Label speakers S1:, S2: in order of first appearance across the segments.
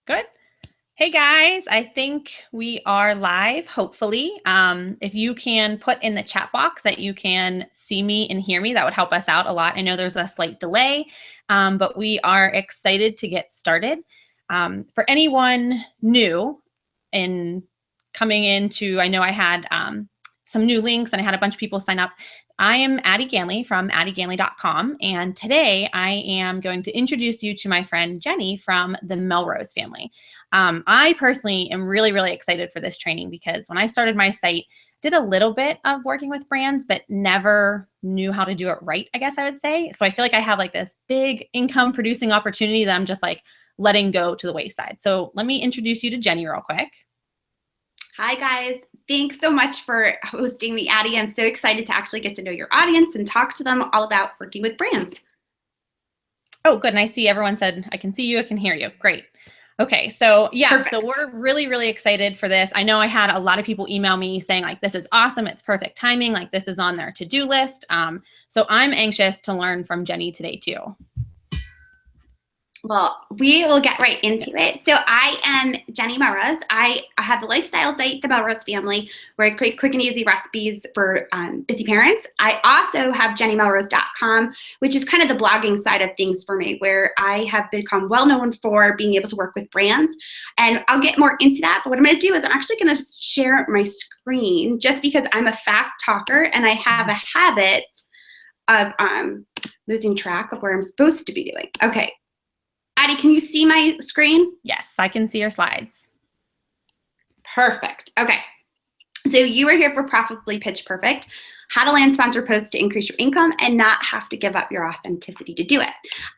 S1: Good. Hey guys, I think we are live, hopefully. If you can put in the chat box that you can see me and hear me, that would help us out a lot. I know there's a slight delay, but we are excited to get started. For anyone new in coming into, I know I had some new links and I had a bunch of people sign up. I am Addie Ganley from addieganley.com, and today I am going to introduce you to my friend Jenny from the Melrose family. I personally am really, really excited for this training because when I started my site, did a little bit of working with brands, but never knew how to do it right, I guess I would say. So I feel like I have like this big income producing opportunity that I'm just like letting go to the wayside. So let me introduce you to Jenny real quick.
S2: Hi guys, thanks so much for hosting me, Addie. I'm so excited to actually get to know your audience and talk to them all about working with brands.
S1: Oh, good. And I see everyone said, I can see you, I can hear you. Great. Okay, so yeah, Perfect. So we're really, really excited for this. I know I had a lot of people email me saying like, this is awesome, it's perfect timing, like this is on their to-do list. So I'm anxious to learn from Jenny today too.
S2: Well, we will get right into it. So I am Jenny Melrose. I have the lifestyle site, The Melrose Family, where I create quick and easy recipes for busy parents. I also have jennymelrose.com, which is kind of the blogging side of things for me, where I have become well known for being able to work with brands. And I'll get more into that. But what I'm going to do is I'm actually going to share my screen just because I'm a fast talker and I have a habit of losing track of where I'm supposed to be doing. Okay. Addie, can you see my screen?
S1: Yes, I can see your slides.
S2: Perfect. Okay. So you are here for Profitably Pitch Perfect, how to land sponsor posts to increase your income and not have to give up your authenticity to do it.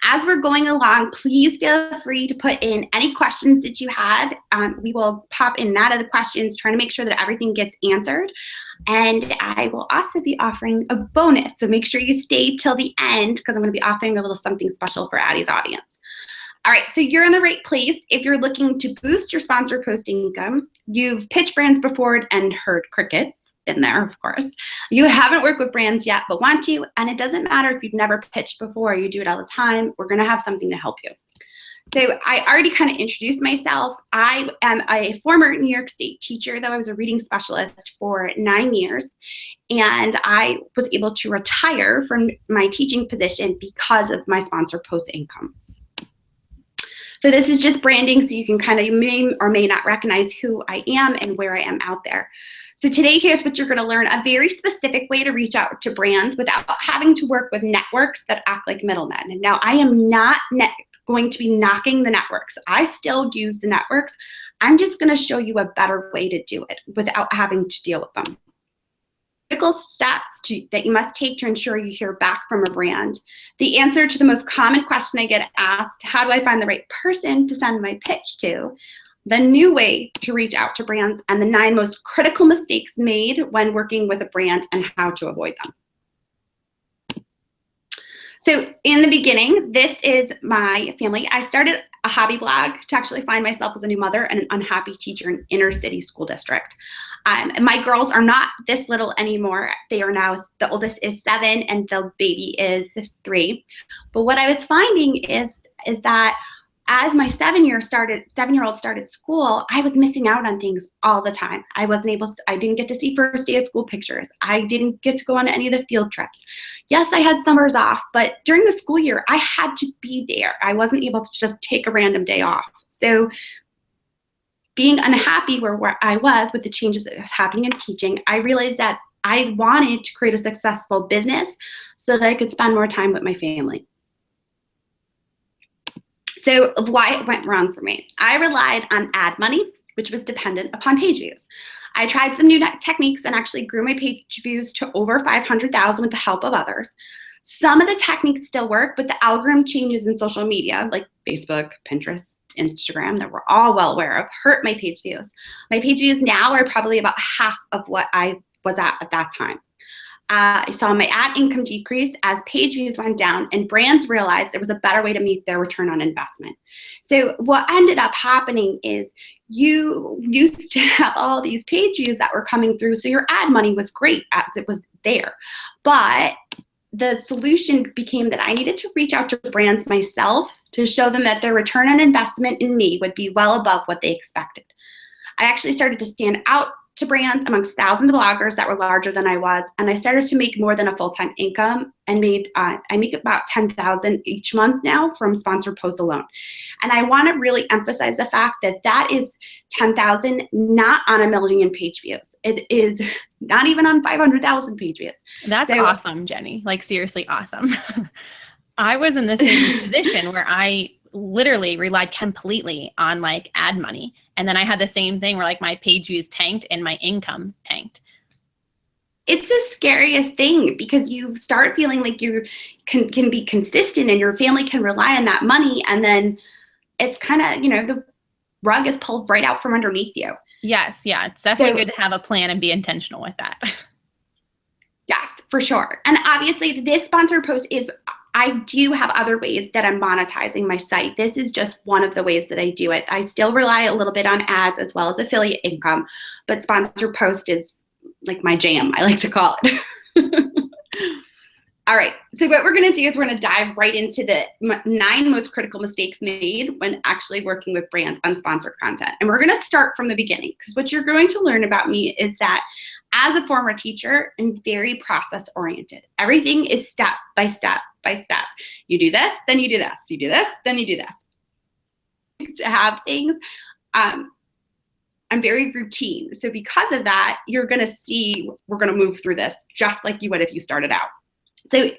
S2: As we're going along, please feel free to put in any questions that you have. We will pop in and out of the questions, trying to make sure that everything gets answered. And I will also be offering a bonus. So make sure you stay till the end because I'm going to be offering a little something special for Addie's audience. All right, so you're in the right place if you're looking to boost your sponsor post income. You've pitched brands before and heard crickets. Been there, of course. You haven't worked with brands yet, but want to, and it doesn't matter if you've never pitched before, you do it all the time. We're gonna have something to help you. So I already kind of introduced myself. I am a former New York State teacher, though I was a reading specialist for 9 years. And I was able to retire from my teaching position because of my sponsor post income. So this is just branding, so you can kind of may or may not recognize who I am and where I am out there. So today, here's what you're going to learn: a very specific way to reach out to brands without having to work with networks that act like middlemen. And now I am not going to be knocking the networks. I still use the networks. I'm just going to show you a better way to do it without having to deal with them. Critical steps that you must take to ensure you hear back from a brand. The answer to the most common question I get asked: how do I find the right person to send my pitch to? The new way to reach out to brands, and the 9 most critical mistakes made when working with a brand and how to avoid them. So in the beginning, this is my family. I started a hobby blog to actually find myself as a new mother and an unhappy teacher in inner city school district. And my girls are not this little anymore. They are now, the oldest is 7 and the baby is 3. But what I was finding is that as my 7-year-old started school, I was missing out on things all the time. I didn't get to see first day of school pictures. I didn't get to go on any of the field trips. Yes, I had summers off, but during the school year, I had to be there. I wasn't able to just take a random day off. So being unhappy where I was with the changes that was happening in teaching, I realized that I wanted to create a successful business so that I could spend more time with my family. So why it went wrong for me: I relied on ad money, which was dependent upon page views. I tried some new techniques and actually grew my page views to over 500,000 with the help of others. Some of the techniques still work, but the algorithm changes in social media like Facebook, Pinterest, Instagram, that we're all well aware of, hurt my page views. My page views now are probably about half of what I was at that time. I saw my ad income decrease as page views went down, and brands realized there was a better way to meet their return on investment. So what ended up happening is you used to have all these page views that were coming through, so your ad money was great as it was there. But the solution became that I needed to reach out to brands myself to show them that their return on investment in me would be well above what they expected. I actually started to stand out to brands amongst thousands of bloggers that were larger than I was, and I started to make more than a full-time income, and I make about $10,000 each month now from sponsored posts alone. And I want to really emphasize the fact that that is $10,000 not on 1 million page views. It is not even on 500,000 page views.
S1: That's awesome, Jenny. Like, seriously awesome. I was in the same position where I literally relied completely on like ad money. And then I had the same thing where like my page views tanked and my income tanked.
S2: It's the scariest thing because you start feeling like you can be consistent and your family can rely on that money. And then it's kind of, the rug is pulled right out from underneath you.
S1: Yes. Yeah. It's definitely good to have a plan and be intentional with that.
S2: Yes, for sure. And obviously this sponsored post I do have other ways that I'm monetizing my site. This is just one of the ways that I do it. I still rely a little bit on ads as well as affiliate income, but sponsored post is like my jam, I like to call it. All right, so what we're gonna do is we're gonna dive right into the 9 most critical mistakes made when actually working with brands on sponsored content. And we're gonna start from the beginning because what you're going to learn about me is that as a former teacher, I'm very process oriented. Everything is step by step by step. You do this, then you do this. You do this, then you do this. To have things, I'm very routine. So because of that, you're gonna see, we're gonna move through this just like you would if you started out. So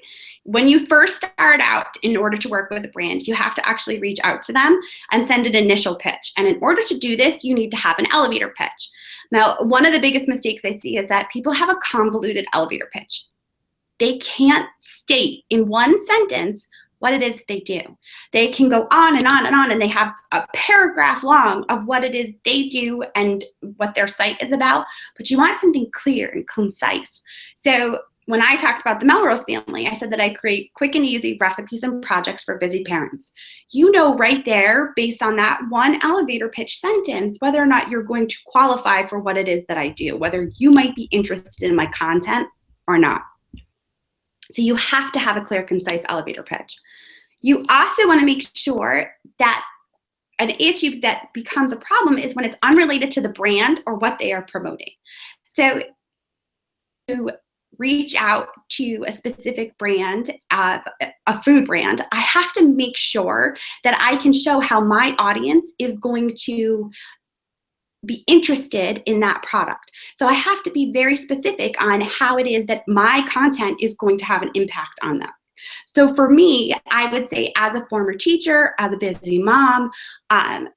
S2: when you first start out, in order to work with a brand, you have to actually reach out to them and send an initial pitch. And in order to do this, you need to have an elevator pitch. Now, one of the biggest mistakes I see is that people have a convoluted elevator pitch. They can't state in one sentence what it is they do. They can go on and on and on, and they have a paragraph long of what it is they do and what their site is about, but you want something clear and concise. So when I talked about the Melrose family, I said that I create quick and easy recipes and projects for busy parents. You know right there, based on that one elevator pitch sentence, whether or not you're going to qualify for what it is that I do, whether you might be interested in my content or not. So you have to have a clear, concise elevator pitch. You also want to make sure that an issue that becomes a problem is when it's unrelated to the brand or what they are promoting. So to reach out to a specific brand, a food brand, I have to make sure that I can show how my audience is going to be interested in that product. So I have to be very specific on how it is that my content is going to have an impact on them. So for me, I would say as a former teacher, as a busy mom,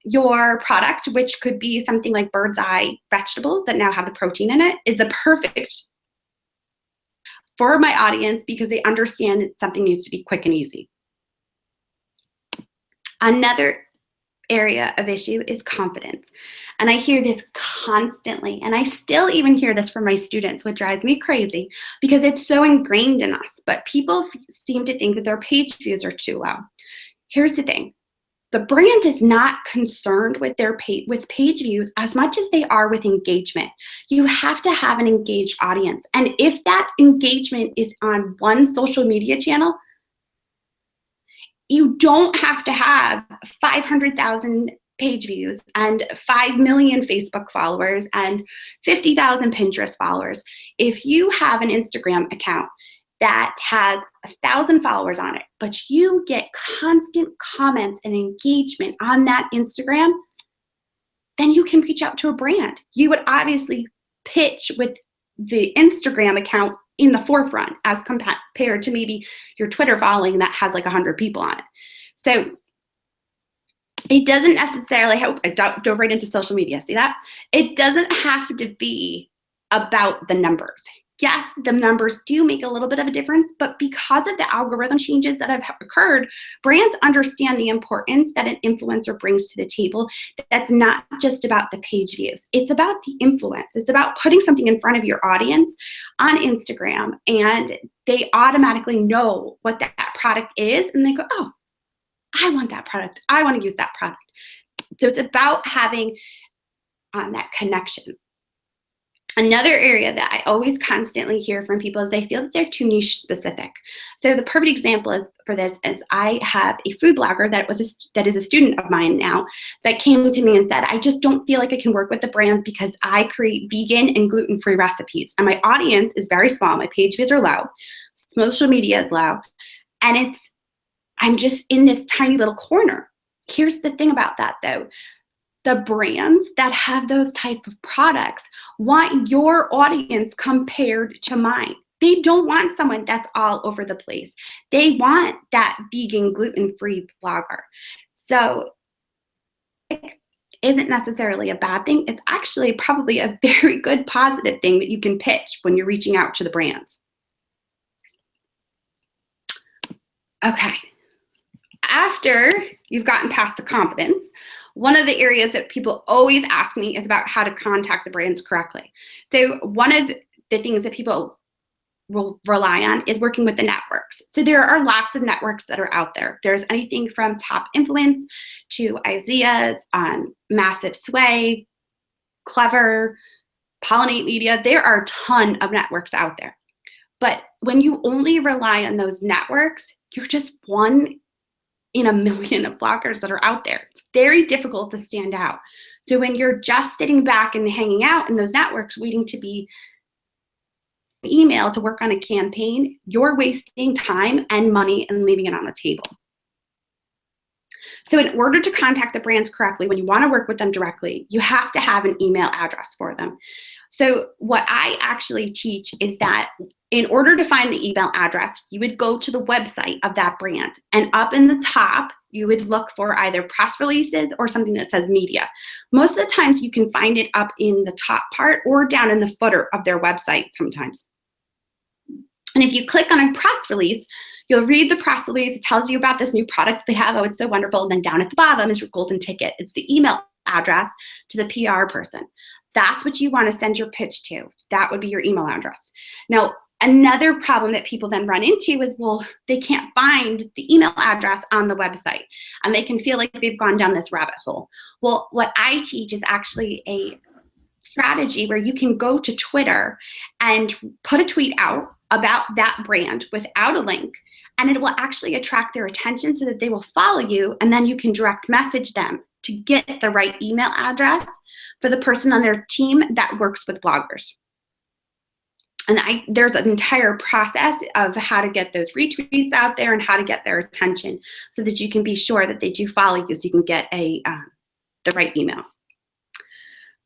S2: your product, which could be something like Bird's Eye vegetables that now have the protein in it, is the perfect for my audience because they understand that something needs to be quick and easy. Another area of issue is confidence. And I hear this constantly, and I still even hear this from my students, which drives me crazy because it's so ingrained in us, but people seem to think that their page views are too low. Here's the thing. The brand is not concerned with their page views as much as they are with engagement. You have to have an engaged audience. And if that engagement is on one social media channel, you don't have to have 500,000 page views and 5 million Facebook followers and 50,000 Pinterest followers. If you have an Instagram account that has 1,000 followers on it, but you get constant comments and engagement on that Instagram, then you can reach out to a brand. You would obviously pitch with the Instagram account in the forefront as compared to maybe your Twitter following that has like 100 people on it. So it doesn't necessarily help. I dove right into social media. See that? It doesn't have to be about the numbers. Yes, the numbers do make a little bit of a difference, but because of the algorithm changes that have occurred, brands understand the importance that an influencer brings to the table. That's not just about the page views. It's about the influence. It's about putting something in front of your audience on Instagram, and they automatically know what that product is, and they go, oh, I want that product. I want to use that product. So it's about having that connection. Another area that I always constantly hear from people is they feel that they're too niche specific. So the perfect example for this is I have a food blogger that is a student of mine now that came to me and said, I just don't feel like I can work with the brands because I create vegan and gluten-free recipes. And my audience is very small. My page views are low. Social media is low. And I'm just in this tiny little corner. Here's the thing about that though. The brands that have those type of products want your audience compared to mine. They don't want someone that's all over the place. They want that vegan, gluten-free blogger. So it isn't necessarily a bad thing. It's actually probably a very good positive thing that you can pitch when you're reaching out to the brands. Okay. After you've gotten past the confidence, one of the areas that people always ask me is about how to contact the brands correctly. So one of the things that people will rely on is working with the networks. So there are lots of networks that are out there. There's anything from Top Influence to Isaiah's, Massive Sway, Clever, Pollinate Media. There are a ton of networks out there. But when you only rely on those networks, you're just one in a million of bloggers that are out there. It's very difficult to stand out. So when you're just sitting back and hanging out in those networks waiting to be email to work on a campaign, you're wasting time and money and leaving it on the table. So in order to contact the brands correctly, when you want to work with them directly, you have to have an email address for them. So what I actually teach is that in order to find the email address, you would go to the website of that brand, and up in the top, you would look for either press releases or something that says media. Most of the times you can find it up in the top part or down in the footer of their website sometimes. And if you click on a press release, you'll read the press release. It tells you about this new product they have. Oh, it's so wonderful. And then down at the bottom is your golden ticket. It's the email address to the PR person. That's what you want to send your pitch to. That would be your email address. Now, another problem that people then run into is, well, they can't find the email address on the website, and they can feel like they've gone down this rabbit hole. Well, what I teach is actually a strategy where you can go to Twitter and put a tweet out about that brand without a link, and it will actually attract their attention so that they will follow you, and then you can direct message them to get the right email address for the person on their team that works with bloggers. And there's an entire process of how to get those retweets out there and how to get their attention so that you can be sure that they do follow you so you can get the right email.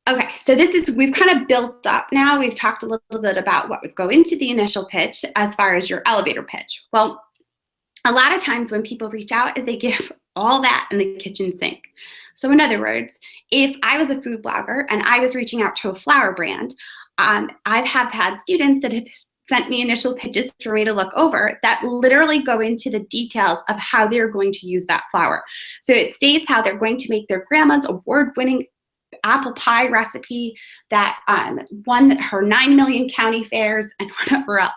S2: Okay, so we've kind of built up now. We've talked a little bit about what would go into the initial pitch as far as your elevator pitch. Well, a lot of times when people reach out is they give all that in the kitchen sink. So in other words, if I was a food blogger and I was reaching out to a flower brand, I have had students that have sent me initial pitches for me to look over that literally go into the details of how they're going to use that flour. So it states how they're going to make their grandma's award-winning apple pie recipe that won her 9 million county fairs and whatever else.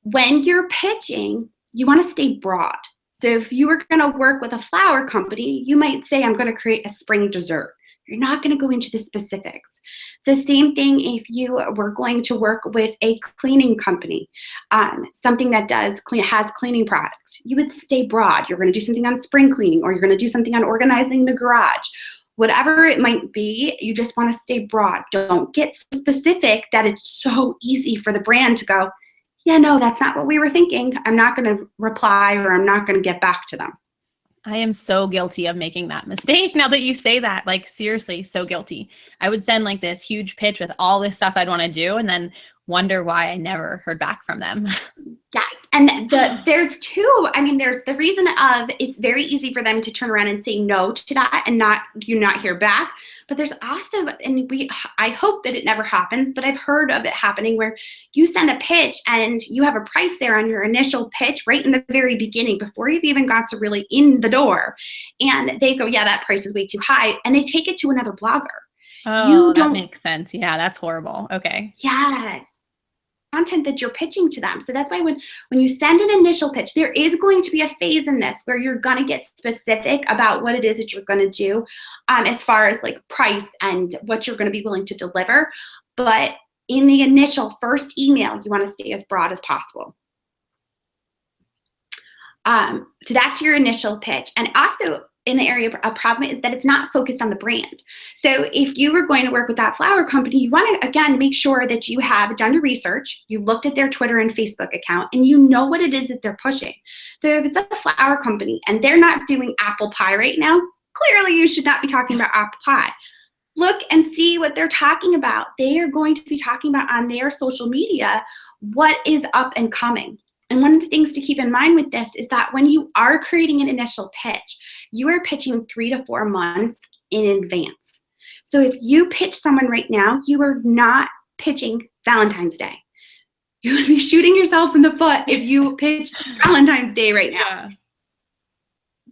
S2: When you're pitching, you want to stay broad. So if you were going to work with a flour company, you might say, I'm going to create a spring dessert. You're not going to go into the specifics. It's the same thing if you were going to work with a cleaning company, something that has cleaning products. You would stay broad. You're going to do something on spring cleaning, or you're going to do something on organizing the garage. Whatever it might be, you just want to stay broad. Don't get so specific that it's so easy for the brand to go, yeah, no, that's not what we were thinking. I'm not going to reply, or I'm not going to get back to them.
S1: I am so guilty of making that mistake. Now that you say that, like seriously, so guilty. I would send like this huge pitch with all this stuff I'd want to do and then wonder why I never heard back from them.
S2: Yes. And there's the reason of it's very easy for them to turn around and say no to that and not hear back. But there's also, I hope that it never happens, but I've heard of it happening where you send a pitch and you have a price there on your initial pitch right in the very beginning before you've even got to really in the door. And they go, yeah, that price is way too high. And they take it to another blogger.
S1: Oh, that makes sense. Yeah, that's horrible. Okay.
S2: Yes. Content that you're pitching to them. So that's why when you send an initial pitch, there is going to be a phase in this where you're going to get specific about what it is that you're going to do as far as like price and what you're going to be willing to deliver. But in the initial first email, you want to stay as broad as possible. So that's your initial pitch. And also in the area of problem is that it's not focused on the brand. So if you were going to work with that flower company, you want to, again, make sure that you have done your research, you looked at their Twitter and Facebook account, and you know what it is that they're pushing. So if it's a flower company and they're not doing apple pie right now, clearly you should not be talking about apple pie. Look and see what they're talking about. They are going to be talking about on their social media what is up and coming. And one of the things to keep in mind with this is that when you are creating an initial pitch, you are pitching 3 to 4 months in advance. So if you pitch someone right now, you are not pitching Valentine's Day. You would be shooting yourself in the foot if you pitch Valentine's Day right now. Yeah.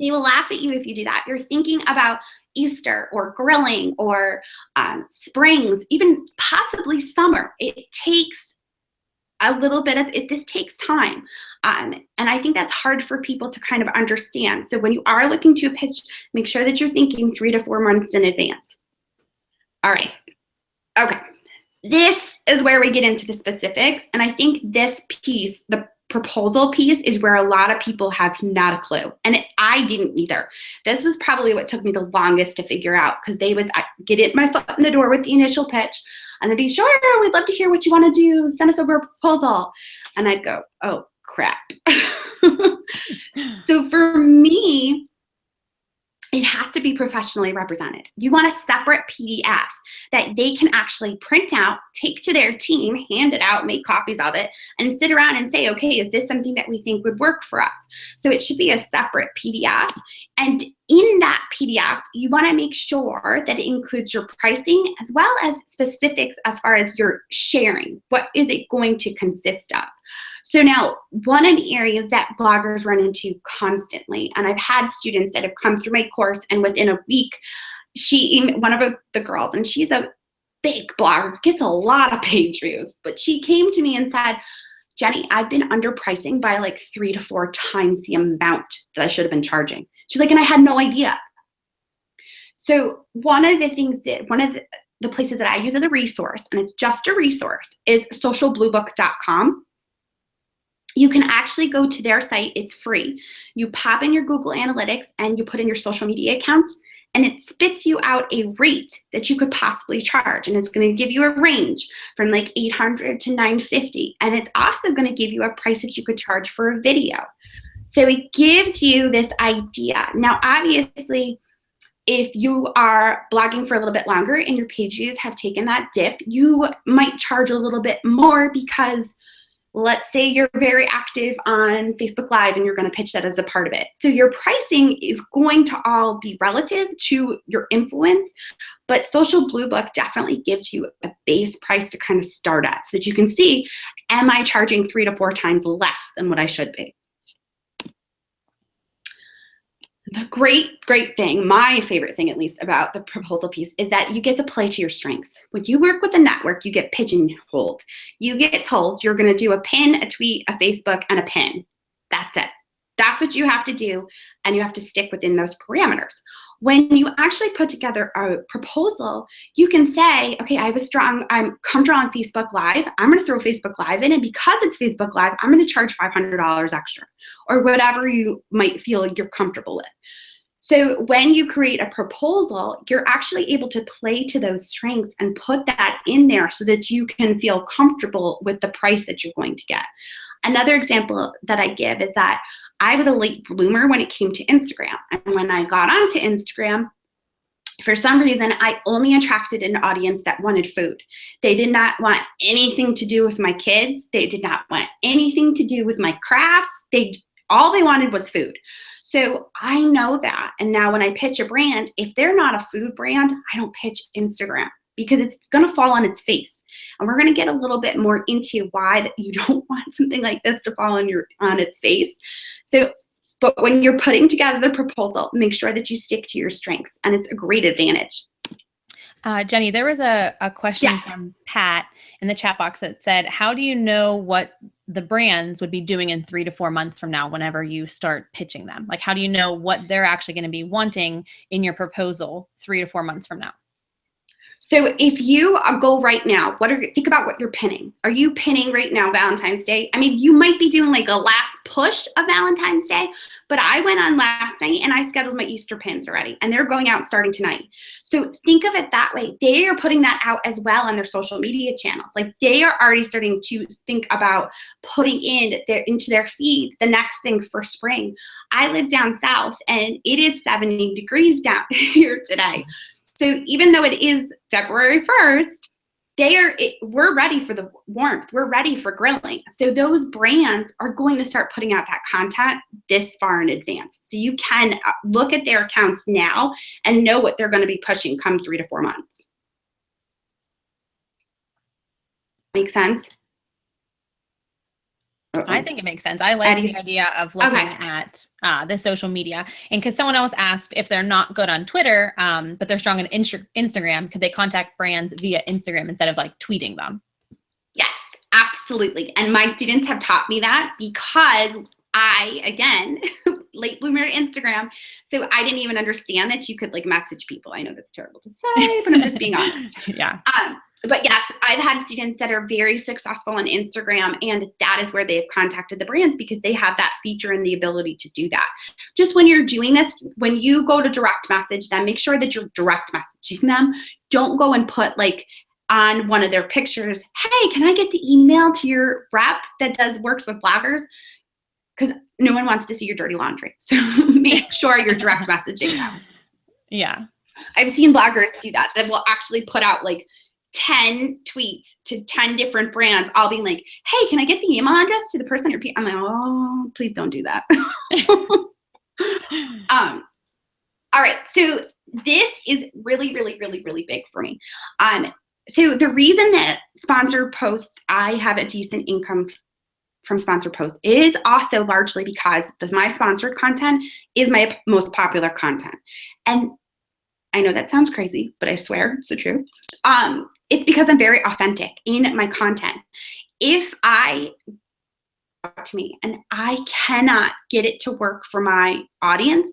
S2: They will laugh at you if you do that. You're thinking about Easter or grilling or springs, even possibly summer. It takes a little bit of it. This takes time. And I think that's hard for people to kind of understand. So when you are looking to pitch, make sure that you're thinking 3 to 4 months in advance. All right. Okay. This is where we get into the specifics. And I think this piece, the proposal piece, is where a lot of people have not a clue. And I didn't either. This was probably what took me the longest to figure out, because they would get my foot in the door with the initial pitch. And they'd be, sure, we'd love to hear what you want to do. Send us over a proposal. And I'd go, oh, crap. So for me, it has to be professionally represented. You want a separate PDF that they can actually print out, take to their team, hand it out, make copies of it, and sit around and say, okay, is this something that we think would work for us? So it should be a separate PDF. And in that PDF, you want to make sure that it includes your pricing as well as specifics as far as your sharing. What is it going to consist of? So now, one of the areas that bloggers run into constantly, and I've had students that have come through my course, and within a week, one of the girls, and she's a big blogger, gets a lot of page views, but she came to me and said, Jenny, I've been underpricing by like 3 to 4 times the amount that I should have been charging. She's like, and I had no idea. So one of the places that I use as a resource, and it's just a resource, is socialbluebook.com. You can actually go to their site. It's free. You pop in your Google Analytics and you put in your social media accounts, and it spits you out a rate that you could possibly charge. And it's going to give you a range from like $800 to $950. And it's also going to give you a price that you could charge for a video. So it gives you this idea. Now, obviously, if you are blogging for a little bit longer and your page views have taken that dip, you might charge a little bit more because let's say you're very active on Facebook Live and you're going to pitch that as a part of it. So your pricing is going to all be relative to your influence, but Social Blue Book definitely gives you a base price to kind of start at so that you can see, am I charging 3 to 4 times less than what I should be? The great thing, my favorite thing at least about the proposal piece, is that you get to play to your strengths. When you work with a network, you get pigeonholed. You get told you're going to do a pin, a tweet, a Facebook, and a pin. That's it. That's what you have to do, and you have to stick within those parameters. When you actually put together a proposal, you can say, okay, I'm comfortable on Facebook Live. I'm going to throw Facebook Live in, and because it's Facebook Live, I'm going to charge $500 extra, or whatever you might feel you're comfortable with. So when you create a proposal, you're actually able to play to those strengths and put that in there so that you can feel comfortable with the price that you're going to get. Another example that I give is that I was a late bloomer when it came to Instagram. And when I got onto Instagram, for some reason, I only attracted an audience that wanted food. They did not want anything to do with my kids. They did not want anything to do with my crafts. All they wanted was food. So I know that. And now when I pitch a brand, if they're not a food brand, I don't pitch Instagram, because it's going to fall on its face. And we're going to get a little bit more into why you don't want something like this to fall on its face. So, but when you're putting together the proposal, make sure that you stick to your strengths, and it's a great advantage.
S1: Jenny, there was a question
S2: Yes.
S1: from Pat in the chat box that said, how do you know what the brands would be doing in 3 to 4 months from now whenever you start pitching them? Like, how do you know what they're actually going to be wanting in your proposal 3 to 4 months from now?
S2: So if you go right now, think about what you're pinning. Are you pinning right now Valentine's Day? I mean, you might be doing like a last push of Valentine's Day, but I went on last night and I scheduled my Easter pins already, and they're going out starting tonight. So think of it that way. They are putting that out as well on their social media channels. Like they are already starting to think about putting into their feed the next thing for spring. I live down south and it is 70 degrees down here today. So even though it is February 1st, we're ready for the warmth. We're ready for grilling. So those brands are going to start putting out that content this far in advance. So you can look at their accounts now and know what they're going to be pushing come 3 to 4 months. Make sense?
S1: I think it makes sense. I like the idea of looking at the social media. And because someone else asked if they're not good on Twitter, but they're strong on Instagram, could they contact brands via Instagram instead of like tweeting them?
S2: Yes, absolutely. And my students have taught me that because I, again, late bloomer to Instagram. So I didn't even understand that you could like message people. I know that's terrible to say, but I'm just being honest.
S1: Yeah.
S2: But yes, I've had students that are very successful on Instagram, and that is where they've contacted the brands because they have that feature and the ability to do that. Just when you're doing this, when you go to direct message them, make sure that you're direct messaging them. Don't go and put like on one of their pictures, hey, can I get the email to your rep that works with bloggers? Because no one wants to see your dirty laundry. So make sure you're direct messaging them.
S1: Yeah.
S2: I've seen bloggers do that will actually put out like 10 tweets to 10 different brands, all being like, hey, can I get the email address to the person you're I'm like, oh, please don't do that. All right. So this is really, really, really, really big for me. So the reason that sponsored posts, I have a decent income from sponsored posts is also largely because my sponsored content is my most popular content. And I know that sounds crazy, but I swear it's the truth. It's because I'm very authentic in my content. If I talk to me and I cannot get it to work for my audience,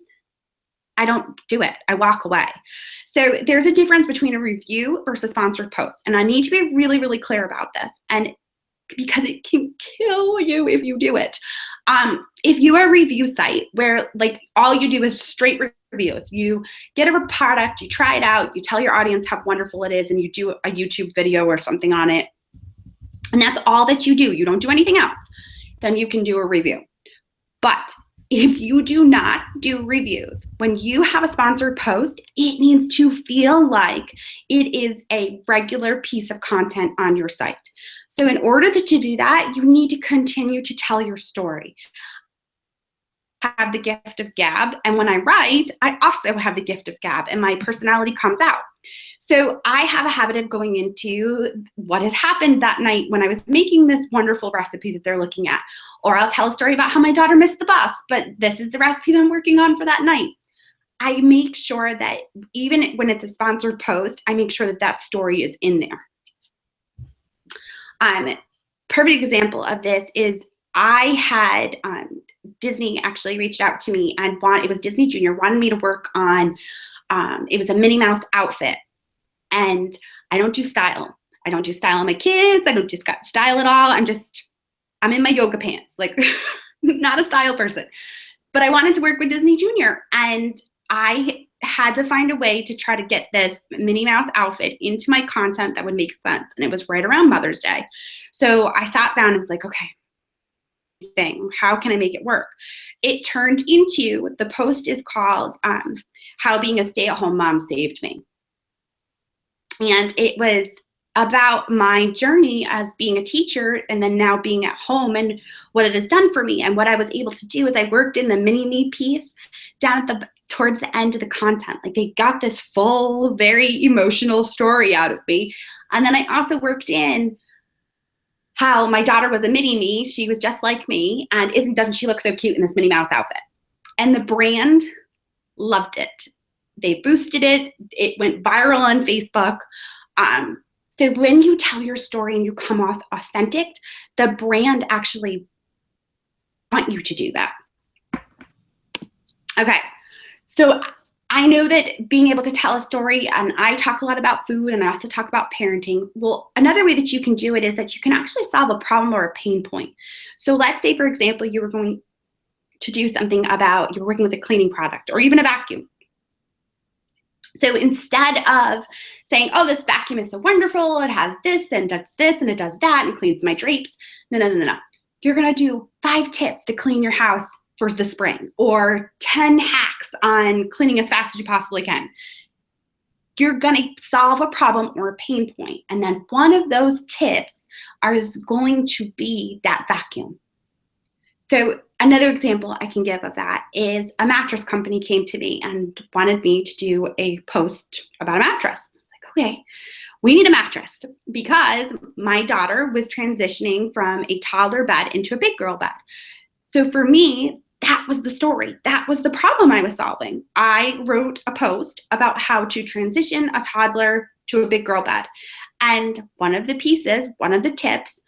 S2: I don't do it. I walk away. So there's a difference between a review versus sponsored post. And I need to be really, really clear about this. And because it can kill you if you do it. If you are a review site where like all you do is straight reviews, you get a product, you try it out, you tell your audience how wonderful it is, and you do a YouTube video or something on it, and that's all that you do, you don't do anything else, then you can do a review. But if you do not do reviews, when you have a sponsored post, it needs to feel like it is a regular piece of content on your site. So in order to do that, you need to continue to tell your story. I have the gift of gab, and when I write, I also have the gift of gab, and my personality comes out. So I have a habit of going into what has happened that night when I was making this wonderful recipe that they're looking at. Or I'll tell a story about how my daughter missed the bus, but this is the recipe that I'm working on for that night. I make sure that even when it's a sponsored post, I make sure that that story is in there. Perfect example of this is I had Disney actually reached out to me and it was Disney Junior wanted me to work on, it was a Minnie Mouse outfit. And I don't do style. I don't do style on my kids. I don't do style at all. I'm in my yoga pants, like not a style person. But I wanted to work with Disney Junior, and I had to find a way to try to get this Minnie Mouse outfit into my content that would make sense. And it was right around Mother's Day. So I sat down and was like, okay, how can I make it work? It turned into, the post is called How Being a Stay-at-Home Mom Saved Me. And it was about my journey as being a teacher and then now being at home and what it has done for me. And what I was able to do is I worked in the mini-me piece down at towards the end of the content. Like they got this full, very emotional story out of me. And then I also worked in how my daughter was a mini-me. She was just like me. And doesn't she look so cute in this Minnie Mouse outfit? And the brand loved it. They boosted it. It went viral on Facebook. So when you tell your story and you come off authentic, the brand actually want you to do that. Okay. So I know that being able to tell a story, and I talk a lot about food and I also talk about parenting. Well, another way that you can do it is that you can actually solve a problem or a pain point. So let's say, for example, you were going to do something about, you're working with a cleaning product or even a vacuum. So instead of saying, oh, this vacuum is so wonderful, it has this and does this and it does that and cleans my drapes. No. You're going to do 5 tips to clean your house for the spring, or 10 hacks on cleaning as fast as you possibly can. You're going to solve a problem or a pain point. And then one of those tips is going to be that vacuum. So another example I can give of that is a mattress company came to me and wanted me to do a post about a mattress. I was like, okay, we need a mattress because my daughter was transitioning from a toddler bed into a big girl bed. So for me, that was the story. That was the problem I was solving. I wrote a post about how to transition a toddler to a big girl bed. And one of the pieces, one of the tips,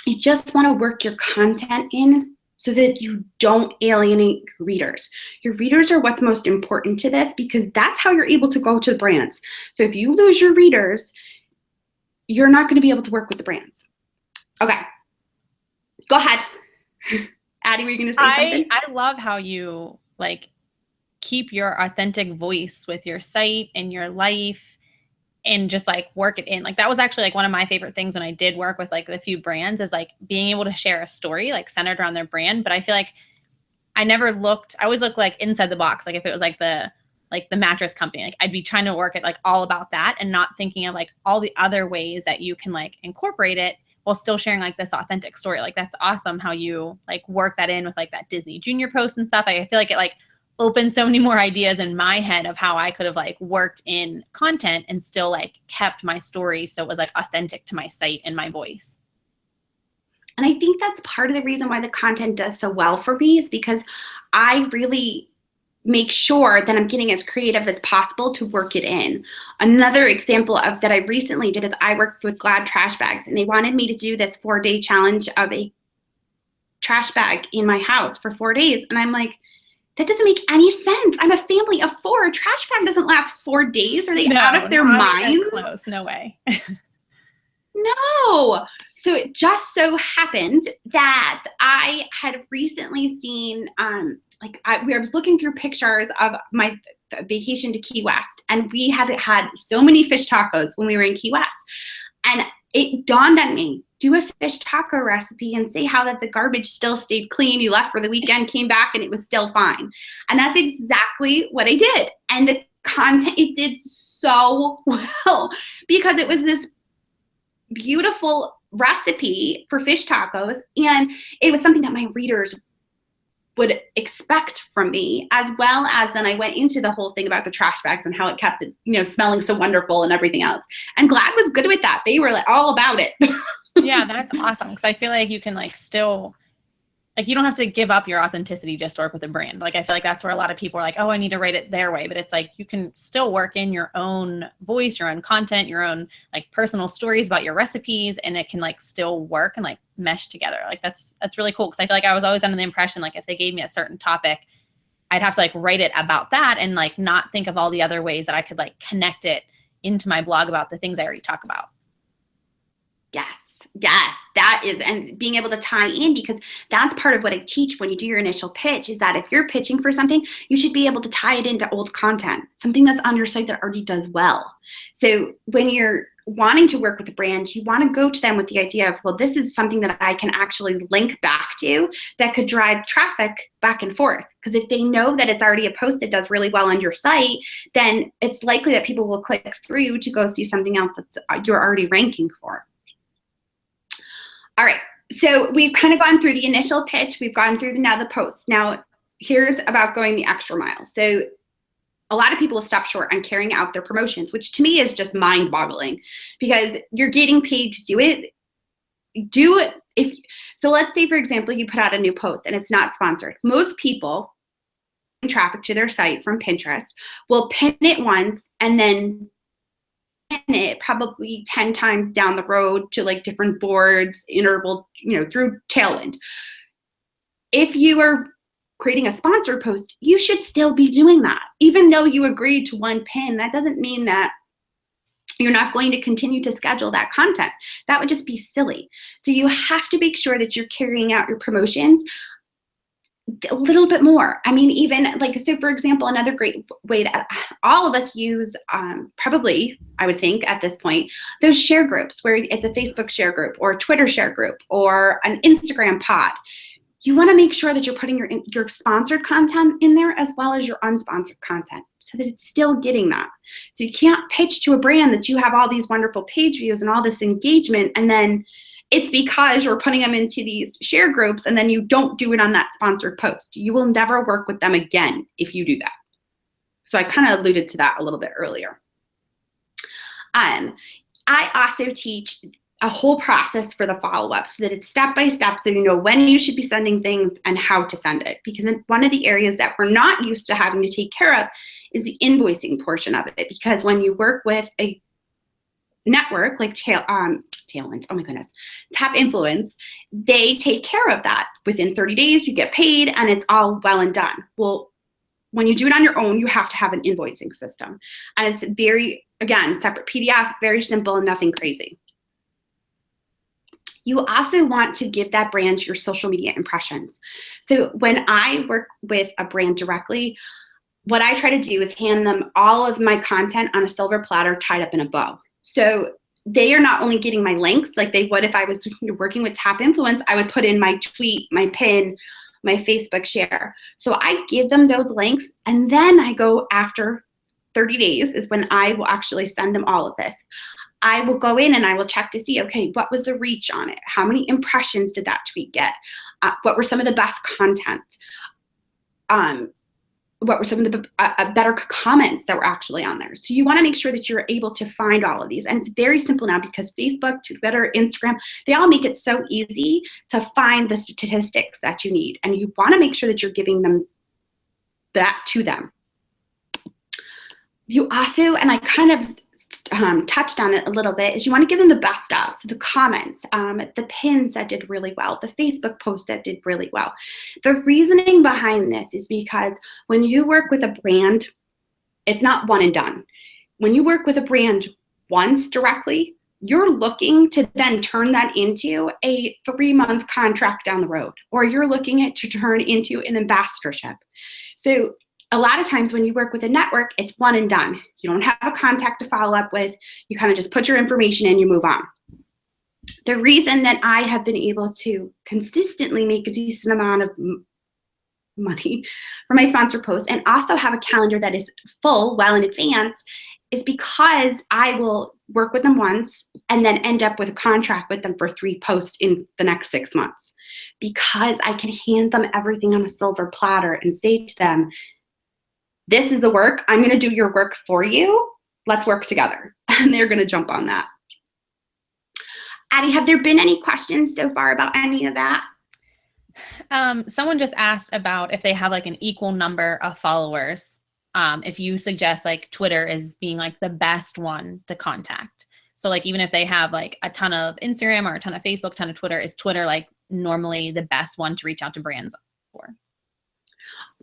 S2: you just want to work your content in so that you don't alienate your readers. Your readers are what's most important to this because that's how you're able to go to the brands. So if you lose your readers, you're not going to be able to work with the brands. Okay, go ahead. Addie, were you going to say something?
S1: I love how you like keep your authentic voice with your site and your life and just like work it in. Like that was actually like one of my favorite things when I did work with like the few brands is like being able to share a story like centered around their brand. But I feel like I always look like inside the box. Like if it was like the mattress company, like I'd be trying to work it like all about that and not thinking of like all the other ways that you can like incorporate it while still sharing like this authentic story. Like that's awesome how you like work that in with like that Disney Junior post and stuff. I feel like it like opened so many more ideas in my head of how I could have like worked in content and still like kept my story so it was like authentic to my site and my voice.
S2: And I think that's part of the reason why the content does so well for me is because I really make sure that I'm getting as creative as possible to work it in. Another example of that I recently did is I worked with Glad trash bags and they wanted me to do this 4-day challenge of a trash bag in my house for 4 days. And I'm like, that doesn't make any sense. I'm a family of 4. A trash bag doesn't last 4 days. Are they out of their minds?
S1: Close. No way.
S2: No. So it just so happened that I had recently seen, I was looking through pictures of my vacation to Key West, and we had so many fish tacos when we were in Key West. And it dawned on me, do a fish taco recipe and say how that the garbage still stayed clean. You left for the weekend, came back, and it was still fine. And that's exactly what I did. And the content, it did so well because it was this beautiful recipe for fish tacos. And it was something that my readers would expect from me, as well as then I went into the whole thing about the trash bags and how it kept it, smelling so wonderful and everything else. And Glad was good with that. They were like all about it.
S1: Yeah, that's awesome. Because I feel like you can like still, like you don't have to give up your authenticity just to work with a brand. Like I feel like that's where a lot of people are like, oh, I need to write it their way. But it's like you can still work in your own voice, your own content, your own like personal stories about your recipes, and it can like still work and like mesh together. Like that's really cool. Because I feel like I was always under the impression like if they gave me a certain topic, I'd have to like write it about that and like not think of all the other ways that I could like connect it into my blog about the things I already talk about.
S2: Yes, that is, and being able to tie in, because that's part of what I teach when you do your initial pitch is that if you're pitching for something, you should be able to tie it into old content, something that's on your site that already does well. So when you're wanting to work with a brand, you want to go to them with the idea of, well, this is something that I can actually link back to that could drive traffic back and forth. Because if they know that it's already a post that does really well on your site, then it's likely that people will click through to go see something else that's you're already ranking for. All right, so we've kind of gone through the initial pitch. We've gone through now the posts. Now, here's about going the extra mile. So a lot of people stop short on carrying out their promotions, which to me is just mind-boggling because you're getting paid to do it. Do it. So let's say, for example, you put out a new post and it's not sponsored. Most people traffic to their site from Pinterest will pin it once and then it probably 10 times down the road to like different boards, interval, through Tailwind. If you are creating a sponsored post, you should still be doing that. Even though you agreed to one pin, that doesn't mean that you're not going to continue to schedule that content. That would just be silly. So you have to make sure that you're carrying out your promotions a little bit more. I mean, even like, so for example, another great way that all of us use, probably, I would think at this point, those share groups where it's a Facebook share group or a Twitter share group or an Instagram pod. You want to make sure that you're putting your sponsored content in there as well as your unsponsored content so that it's still getting that. So you can't pitch to a brand that you have all these wonderful page views and all this engagement, and then it's because you're putting them into these share groups and then you don't do it on that sponsored post. You will never work with them again if you do that. So I kind of alluded to that a little bit earlier. I also teach a whole process for the follow-up so that it's step-by-step so you know when you should be sending things and how to send it. Because one of the areas that we're not used to having to take care of is the invoicing portion of it. Because when you work with a network like Tailwind, oh my goodness, Tap Influence, they take care of that. Within 30 days, you get paid and it's all well and done. Well, when you do it on your own, you have to have an invoicing system. And it's very, again, separate PDF, very simple and nothing crazy. You also want to give that brand your social media impressions. So when I work with a brand directly, what I try to do is hand them all of my content on a silver platter tied up in a bow. So they are not only getting my links like they would if I was working with Tap Influence, I would put in my tweet, my pin, my Facebook share. So I give them those links, and then I go after 30 days is when I will actually send them all of this. I will go in and I will check to see, okay, what was the reach on it? How many impressions did that tweet get? What were some of the best content? What were some of the better comments that were actually on there? So you want to make sure that you're able to find all of these. And it's very simple now because Facebook, Twitter, Instagram, they all make it so easy to find the statistics that you need. And you want to make sure that you're giving them that to them. You also, and I kind of touched on it a little bit, is you want to give them the best of. So the comments, the pins that did really well, the Facebook post that did really well. The reasoning behind this is because when you work with a brand, it's not one and done. When you work with a brand once directly, you're looking to then turn that into a 3-month contract down the road, or you're looking to turn into an ambassadorship. So a lot of times when you work with a network, it's one and done. You don't have a contact to follow up with. You kind of just put your information in, you move on. The reason that I have been able to consistently make a decent amount of money for my sponsor posts and also have a calendar that is full well in advance is because I will work with them once and then end up with a contract with them for 3 posts in the next 6 months, because I can hand them everything on a silver platter and say to them, this is the work. I'm going to do your work for you. Let's work together. And they're going to jump on that. Addie, have there been any questions so far about any of that?
S1: Someone just asked about if they have like an equal number of followers. If you suggest like Twitter is being like the best one to contact. So like even if they have like a ton of Instagram or a ton of Facebook, ton of Twitter, is Twitter like normally the best one to reach out to brands for?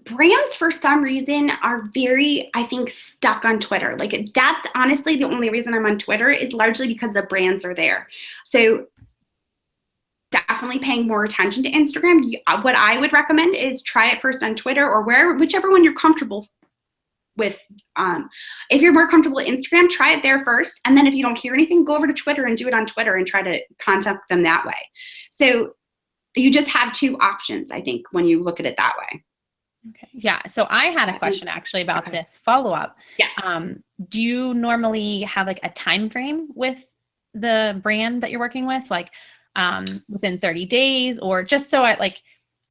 S2: Brands, for some reason, are very, I think, stuck on Twitter. Like, that's honestly the only reason I'm on Twitter is largely because the brands are there. So definitely paying more attention to Instagram. What I would recommend is try it first on Twitter or whichever one you're comfortable with. If you're more comfortable with Instagram, try it there first. And then if you don't hear anything, go over to Twitter and do it on Twitter and try to contact them that way. So you just have 2 options, I think, when you look at it that way.
S1: Okay. Yeah. So I had a question actually about this follow-up.
S2: Yes.
S1: Do you normally have like a time frame with the brand that you're working with, like within 30 days, or just so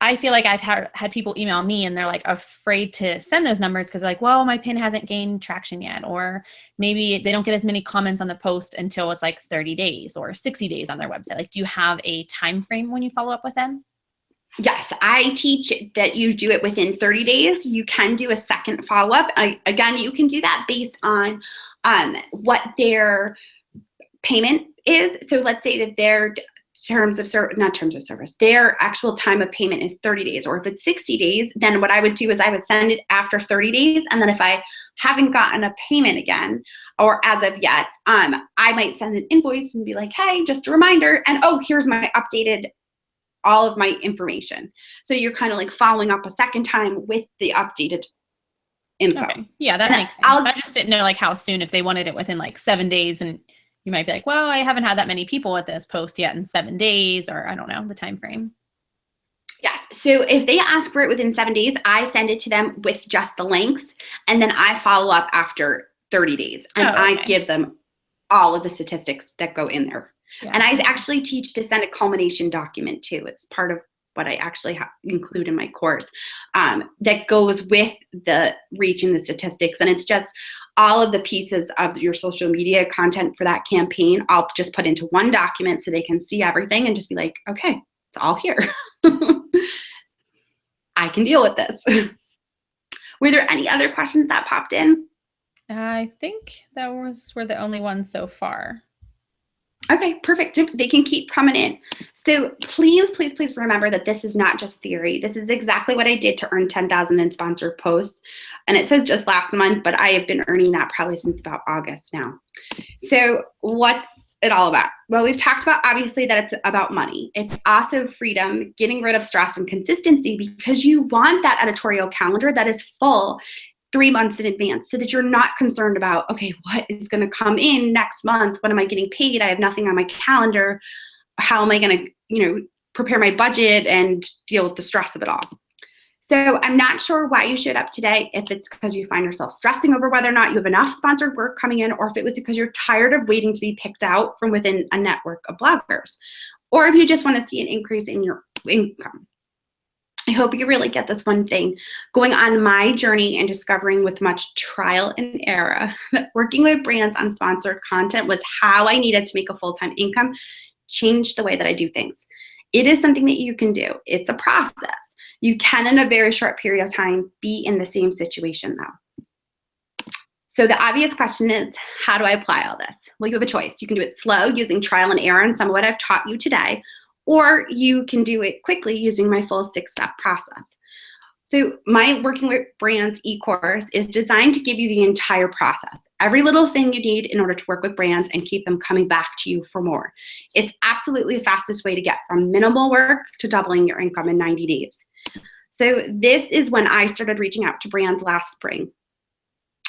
S1: I feel like I've had people email me and they're like afraid to send those numbers because they're like, well, my pin hasn't gained traction yet, or maybe they don't get as many comments on the post until it's like 30 days or 60 days on their website. Like, do you have a time frame when you follow up with them?
S2: Yes, I teach that you do it within 30 days. You can do a second follow-up. Again, you can do that based on what their payment is. So let's say that they're not terms of service, their actual time of payment is 30 days. Or if it's 60 days, then what I would do is I would send it after 30 days. And then if I haven't gotten a payment again, or as of yet, I might send an invoice and be like, hey, just a reminder. And oh, here's my updated, all of my information. So you're kind of like following up a second time with the updated info.
S1: Okay. Yeah, that makes sense. I just didn't know like how soon, if they wanted it within like 7 days, and you might be like, well, I haven't had that many people at this post yet in 7 days, or I don't know the time frame.
S2: Yes. So if they ask for it within 7 days, I send it to them with just the links, and then I follow up after 30 days, and I give them all of the statistics that go in there. Yeah. And I actually teach to send a culmination document too. It's part of what I actually include in my course, that goes with the reach and the statistics. And it's just all of the pieces of your social media content for that campaign. I'll just put into one document so they can see everything and just be like, okay, it's all here. I can deal with this. Were there any other questions that popped in?
S1: I think that were the only ones so far.
S2: Okay, perfect. They can keep coming in. So please, please, please remember that this is not just theory. This is exactly what I did to earn 10,000 in sponsored posts. And it says just last month, but I have been earning that probably since about August now. So what's it all about? Well, we've talked about obviously that it's about money. It's also freedom, getting rid of stress and consistency, because you want that editorial calendar that is full 3 months in advance, so that you're not concerned about, okay, what is going to come in next month? When am I getting paid? I have nothing on my calendar. How am I going to, prepare my budget and deal with the stress of it all? So I'm not sure why you showed up today, if it's because you find yourself stressing over whether or not you have enough sponsored work coming in, or if it was because you're tired of waiting to be picked out from within a network of bloggers, or if you just want to see an increase in your income. I hope you really get this one thing. Going on my journey and discovering with much trial and error that working with brands on sponsored content was how I needed to make a full-time income, changed the way that I do things. It is something that you can do. It's a process. You can, in a very short period of time, be in the same situation though. So the obvious question is, how do I apply all this? Well, you have a choice. You can do it slow using trial and error and some of what I've taught you today, or you can do it quickly using my full 6-step process. So my Working with Brands e-course is designed to give you the entire process, every little thing you need in order to work with brands and keep them coming back to you for more. It's absolutely the fastest way to get from minimal work to doubling your income in 90 days. So this is when I started reaching out to brands last spring.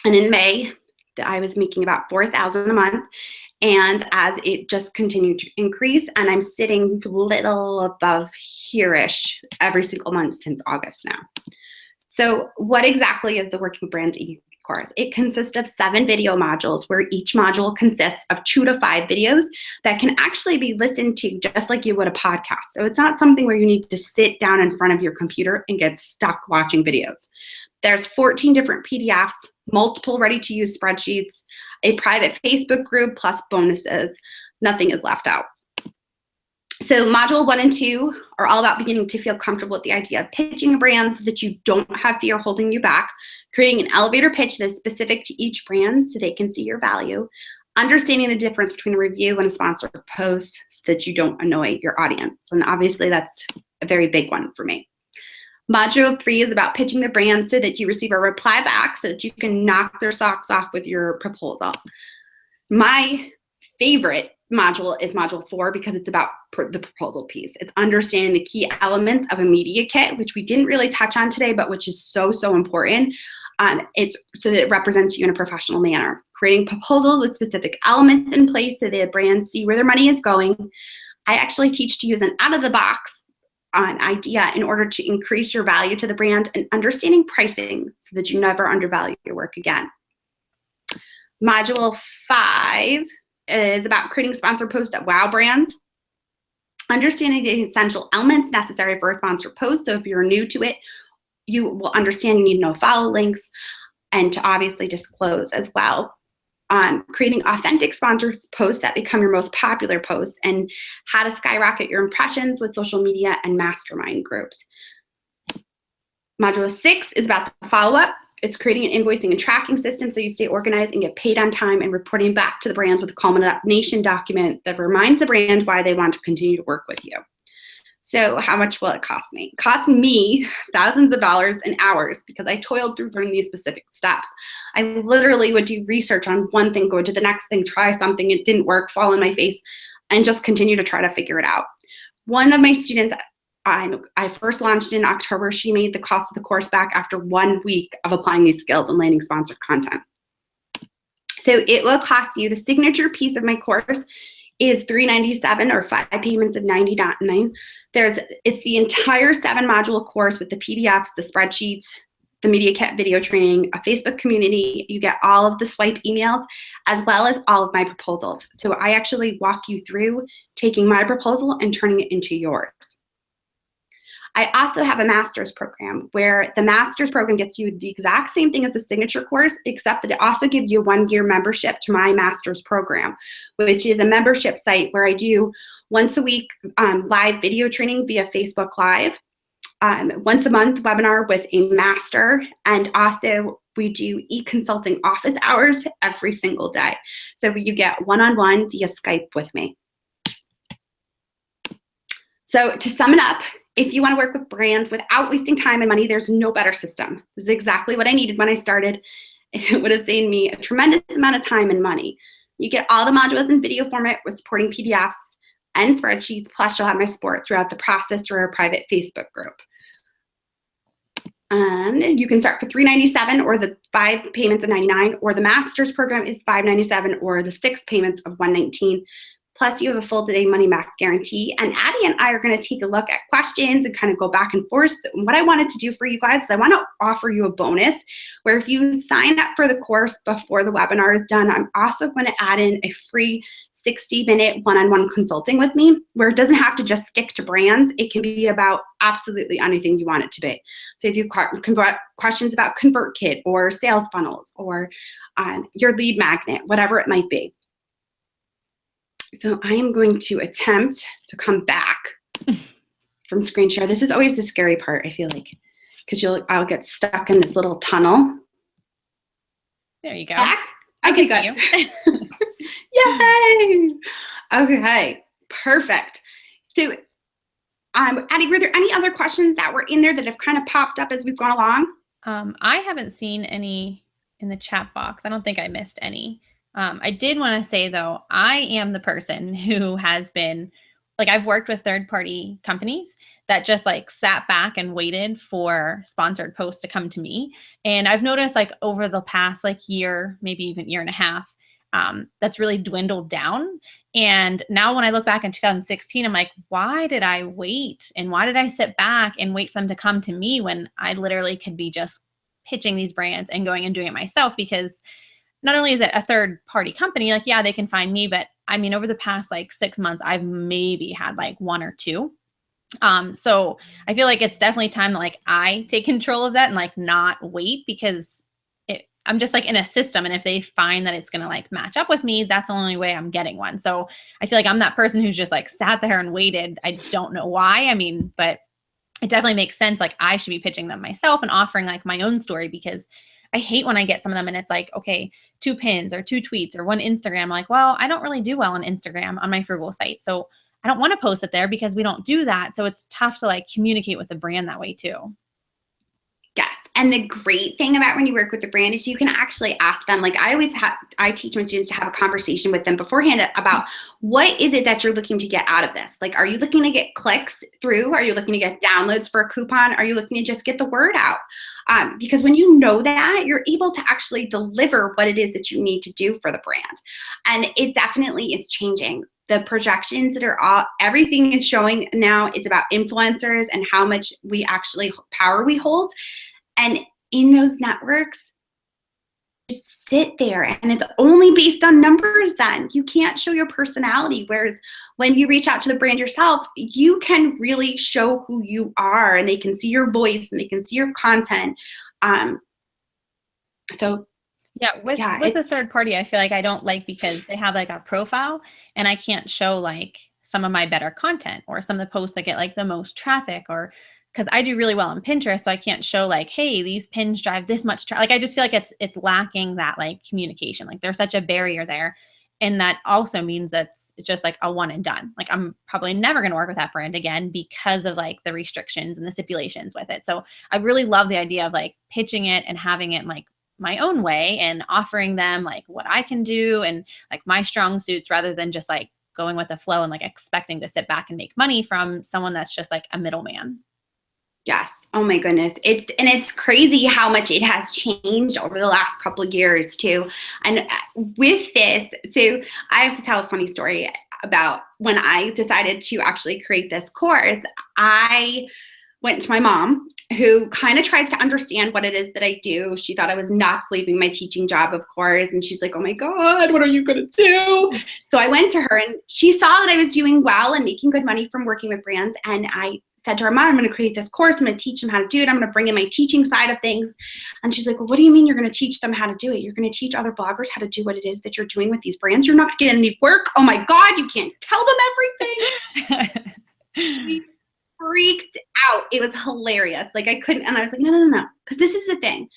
S2: And in May, I was making about $4,000 a month. And as it just continued to increase, and I'm sitting little above here-ish every single month since August now. So what exactly is the Working Brands e-course? It consists of 7 video modules, where each module consists of 2 to 5 videos that can actually be listened to just like you would a podcast. So it's not something where you need to sit down in front of your computer and get stuck watching videos. There's 14 different PDFs, multiple ready-to-use spreadsheets, a private Facebook group, plus bonuses. Nothing is left out. So module 1 and 2 are all about beginning to feel comfortable with the idea of pitching a brand so that you don't have fear holding you back, creating an elevator pitch that is specific to each brand so they can see your value, understanding the difference between a review and a sponsored post so that you don't annoy your audience. And obviously that's a very big one for me. Module 3 is about pitching the brand so that you receive a reply back so that you can knock their socks off with your proposal. My favorite module is module 4 because it's about the proposal piece. It's understanding the key elements of a media kit, which we didn't really touch on today, but which is so, so important. It's so that it represents you in a professional manner. Creating proposals with specific elements in place so that brands see where their money is going. I actually teach to use an out-of-the-box idea in order to increase your value to the brand, and understanding pricing so that you never undervalue your work again. Module 5 is about creating sponsored posts that wow brands. Understanding the essential elements necessary for a sponsored post. So if you're new to it, you will understand you need no follow links, and to obviously disclose as well. Creating authentic sponsored posts that become your most popular posts, and how to skyrocket your impressions with social media and mastermind groups. Module 6 is about the follow-up, It's creating an invoicing and tracking system so you stay organized and get paid on time, and reporting back to the brands with a culmination document that reminds the brand why they want to continue to work with you. So how much will it cost me? It cost me thousands of dollars and hours because I toiled through learning these specific steps. I literally would do research on one thing, go to the next thing, try something, it didn't work, fall on my face, and just continue to try to figure it out. One of my students, I first launched in October. She made the cost of the course back after 1 week of applying these skills and landing sponsored content. So it will cost you, the signature piece of my course is $397 or 5 payments of $90.99. It's the entire 7-module course with the PDFs, the spreadsheets, the Media Kit video training, a Facebook community. You get all of the swipe emails as well as all of my proposals. So I actually walk you through taking my proposal and turning it into yours. I also have a master's program where the master's program gets you the exact same thing as a signature course, except that it also gives you a 1-year membership to my master's program, which is a membership site where I do once a week live video training via Facebook Live, once a month webinar with a master, and also we do e-consulting office hours every single day. So you get one-on-one via Skype with me. So to sum it up, if you want to work with brands without wasting time and money, there's no better system. This is exactly what I needed when I started. It would have saved me a tremendous amount of time and money. You get all the modules in video format with supporting PDFs and spreadsheets, plus you'll have my support throughout the process through our private Facebook group. You can start for $397 or the 5 payments of $99, or the master's program is $597 or the 6 payments of $119. Plus, you have a full day money back guarantee. And Addie and I are going to take a look at questions and kind of go back and forth. And what I wanted to do for you guys is I want to offer you a bonus where if you sign up for the course before the webinar is done, I'm also going to add in a free 60-minute one-on-one consulting with me, where it doesn't have to just stick to brands. It can be about absolutely anything you want it to be. So if you've got questions about ConvertKit or sales funnels or your lead magnet, whatever it might be. So I am going to attempt to come back from screen share. This is always the scary part, I feel like, because I'll get stuck in this little tunnel.
S1: There you go.
S2: Back? Okay, good. Yay! Okay, perfect. So, Addie, were there any other questions that were in there that have kind of popped up as we've gone along?
S1: I haven't seen any in the chat box. I don't think I missed any. I did want to say, though, I am the person who has been, like, I've worked with third-party companies that just like sat back and waited for sponsored posts to come to me. And I've noticed, like, over the past like year, maybe even year and a half, that's really dwindled down. And now when I look back in 2016, I'm like, why did I wait? And why did I sit back and wait for them to come to me when I literally could be just pitching these brands and going and doing it myself? Because not only is it a third party company, like, yeah, they can find me, but I mean, over the past like 6 months, I've maybe had like 1 or 2. So I feel like it's definitely time that like I take control of that and like not wait, because I'm just like in a system. And if they find that it's going to like match up with me, that's the only way I'm getting one. So I feel like I'm that person who's just like sat there and waited. I don't know why. I mean, but it definitely makes sense. Like I should be pitching them myself and offering like my own story, because I hate when I get some of them and it's like, okay, 2 pins or 2 tweets or 1 Instagram. I'm like, well, I don't really do well on Instagram on my Frugal site. So I don't want to post it there because we don't do that. So it's tough to like communicate with the brand that way too.
S2: Yes. And the great thing about when you work with the brand is you can actually ask them, like I teach my students to have a conversation with them beforehand about what is it that you're looking to get out of this? Like, are you looking to get clicks through? Are you looking to get downloads for a coupon? Are you looking to just get the word out? Because when you know that, you're able to actually deliver what it is that you need to do for the brand. And it definitely is changing. The projections that are everything is showing now is about influencers and how much power we hold. And in those networks, just sit there, and it's only based on numbers then. You can't show your personality. Whereas when you reach out to the brand yourself, you can really show who you are, and they can see your voice and they can see your content.
S1: With the third party, I feel like I don't like, because they have like a profile and I can't show like some of my better content or some of the posts that get like the most traffic or because I do really well on Pinterest, so I can't show like, hey, these pins drive this much like I just feel like it's lacking that like communication. Like there's such a barrier there. And that also means it's just like a one and done. Like I'm probably never going to work with that brand again because of like the restrictions and the stipulations with it. So I really love the idea of like pitching it and having it in like my own way and offering them like what I can do and like my strong suits rather than just like going with the flow and like expecting to sit back and make money from someone that's just like a middleman.
S2: Yes. Oh my goodness. It's crazy how much it has changed over the last couple of years too. And with this, so I have to tell a funny story about when I decided to actually create this course. I went to my mom, who kind of tries to understand what it is that I do. She thought I was nuts leaving my teaching job, of course. And she's like, oh my God, what are you going to do? So I went to her and she saw that I was doing well and making good money from working with brands. And I said to her, Mom, I'm going to create this course. I'm going to teach them how to do it. I'm going to bring in my teaching side of things. And she's like, well, what do you mean you're going to teach them how to do it? You're going to teach other bloggers how to do what it is that you're doing with these brands. You're not getting any work. Oh my God, you can't tell them everything. She freaked out. It was hilarious. Like I couldn't, and I was like, no. Because this is the thing.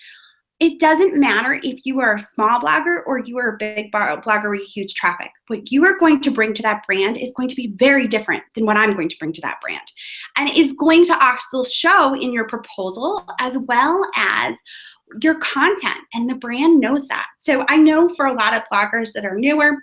S2: It doesn't matter if you are a small blogger or you are a big blogger with huge traffic. What you are going to bring to that brand is going to be very different than what I'm going to bring to that brand. And is going to also show in your proposal as well as your content. And the brand knows that. So I know for a lot of bloggers that are newer,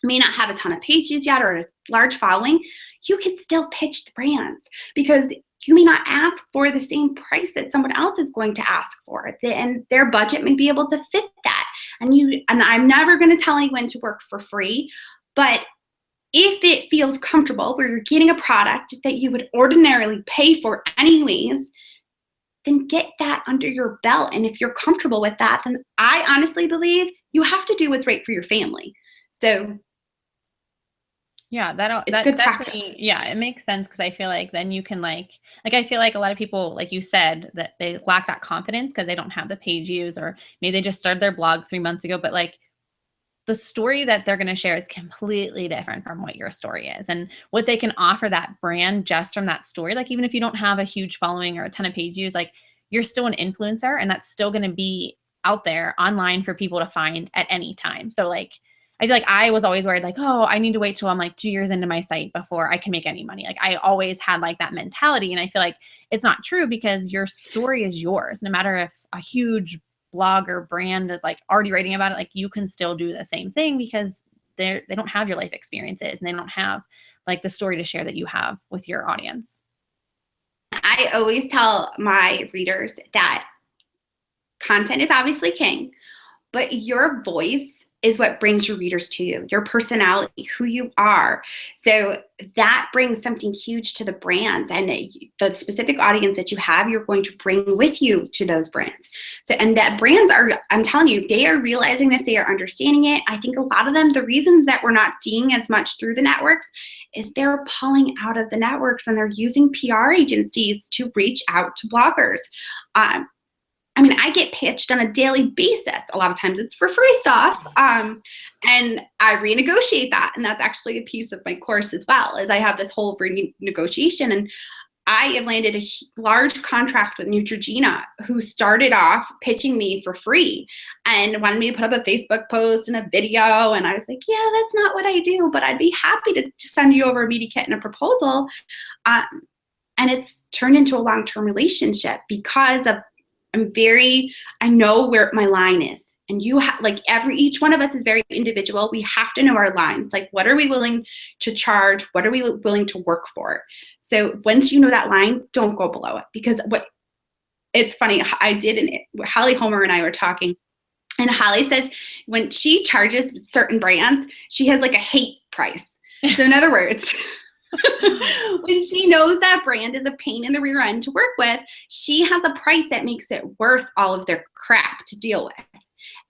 S2: may not have a ton of page views yet or a large following, you can still pitch the brands because you may not ask for the same price that someone else is going to ask for, and their budget may be able to fit that. And I'm never going to tell anyone to work for free, but if it feels comfortable where you're getting a product that you would ordinarily pay for anyways, then get that under your belt. And if you're comfortable with that, then I honestly believe you have to do what's right for your family. So
S1: yeah,
S2: it's good practice.
S1: Yeah, it makes sense because I feel like then you can like I feel like a lot of people, like you said, that they lack that confidence because they don't have the page views or maybe they just started their blog 3 months ago, but like the story that they're going to share is completely different from what your story is and what they can offer that brand just from that story. Like even if you don't have a huge following or a ton of page views, like you're still an influencer and that's still going to be out there online for people to find at any time. So like I feel like I was always worried like, oh, I need to wait till I'm like 2 years into my site before I can make any money. Like I always had like that mentality. And I feel like it's not true because your story is yours. No matter if a huge blog or brand is like already writing about it, like you can still do the same thing because they don't have your life experiences and they don't have like the story to share that you have with your audience.
S2: I always tell my readers that content is obviously king, but your voice is what brings your readers to you, your personality, who you are. So that brings something huge to the brands and the specific audience that you have, you're going to bring with you to those brands. So, and that brands are, I'm telling you, they are realizing this, they are understanding it. I think a lot of them, the reason that we're not seeing as much through the networks is they're pulling out of the networks and they're using PR agencies to reach out to bloggers. I mean, I get pitched on a daily basis. A lot of times it's for free stuff. And I renegotiate that. And that's actually a piece of my course as well, is I have this whole renegotiation. And I have landed a large contract with Neutrogena, who started off pitching me for free and wanted me to put up a Facebook post and a video. And I was like, yeah, that's not what I do, but I'd be happy to send you over a media kit and a proposal. And it's turned into a long-term relationship because of I know where my line is. And each one of us is very individual. We have to know our lines. Like, what are we willing to charge? What are we willing to work for? So once you know that line, don't go below it. Because it's funny, Holly Homer and I were talking, and Holly says when she charges certain brands, she has like a hate price. So in other words, when she knows that brand is a pain in the rear end to work with, she has a price that makes it worth all of their crap to deal with.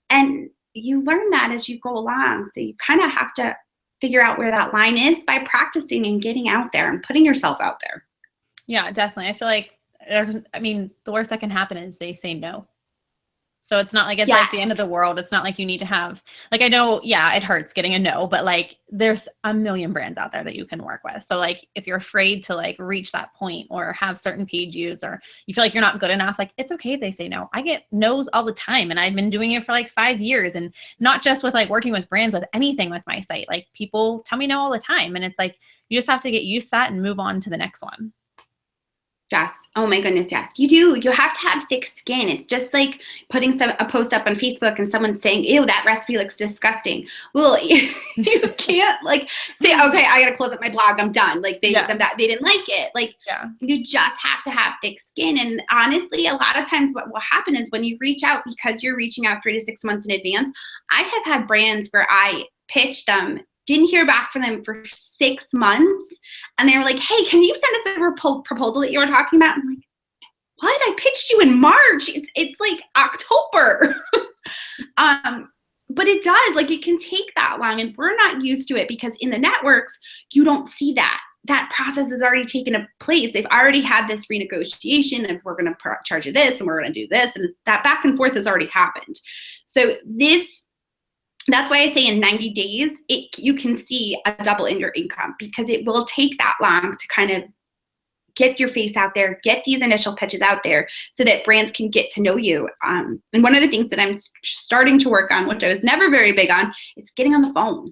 S2: And you learn that as you go along. So you kind of have to figure out where that line is by practicing and getting out there and putting yourself out there.
S1: Yeah, definitely. I feel like, the worst that can happen is they say no. So it's not like it's
S2: Yes.
S1: like the end of the world. It's not like you need to have, like, I know, yeah, it hurts getting a no, but like there's a million brands out there that you can work with. So like if you're afraid to like reach that point or have certain page views, or you feel like you're not good enough, like it's okay if they say no. I get no's all the time, and I've been doing it for like 5 years, and not just with like working with brands, with anything with my site. Like people tell me no all the time, and it's like you just have to get used to that and move on to the next one.
S2: Yes. Oh my goodness. Yes. You do. You have to have thick skin. It's just like putting a post up on Facebook and someone saying, ew, that recipe looks disgusting. Well, you can't like say, okay, I got to close up my blog. I'm done. Like they didn't like it. Like you just have to have thick skin. And honestly, a lot of times what will happen is when you reach out, because you're reaching out 3 to 6 months in advance, I have had brands where I pitched them, didn't hear back from them for 6 months. And they were like, hey, can you send us a proposal that you were talking about? I'm like, what? I pitched you in March. It's like October. But it does, like, it can take that long, and we're not used to it because in the networks, you don't see that. That process has already taken place. They've already had this renegotiation of we're going to charge you this and we're going to do this. And that back and forth has already happened. So that's why I say in 90 days, you can see a double in your income, because it will take that long to kind of get your face out there, get these initial pitches out there so that brands can get to know you. And one of the things that I'm starting to work on, which I was never very big on, it's getting on the phone.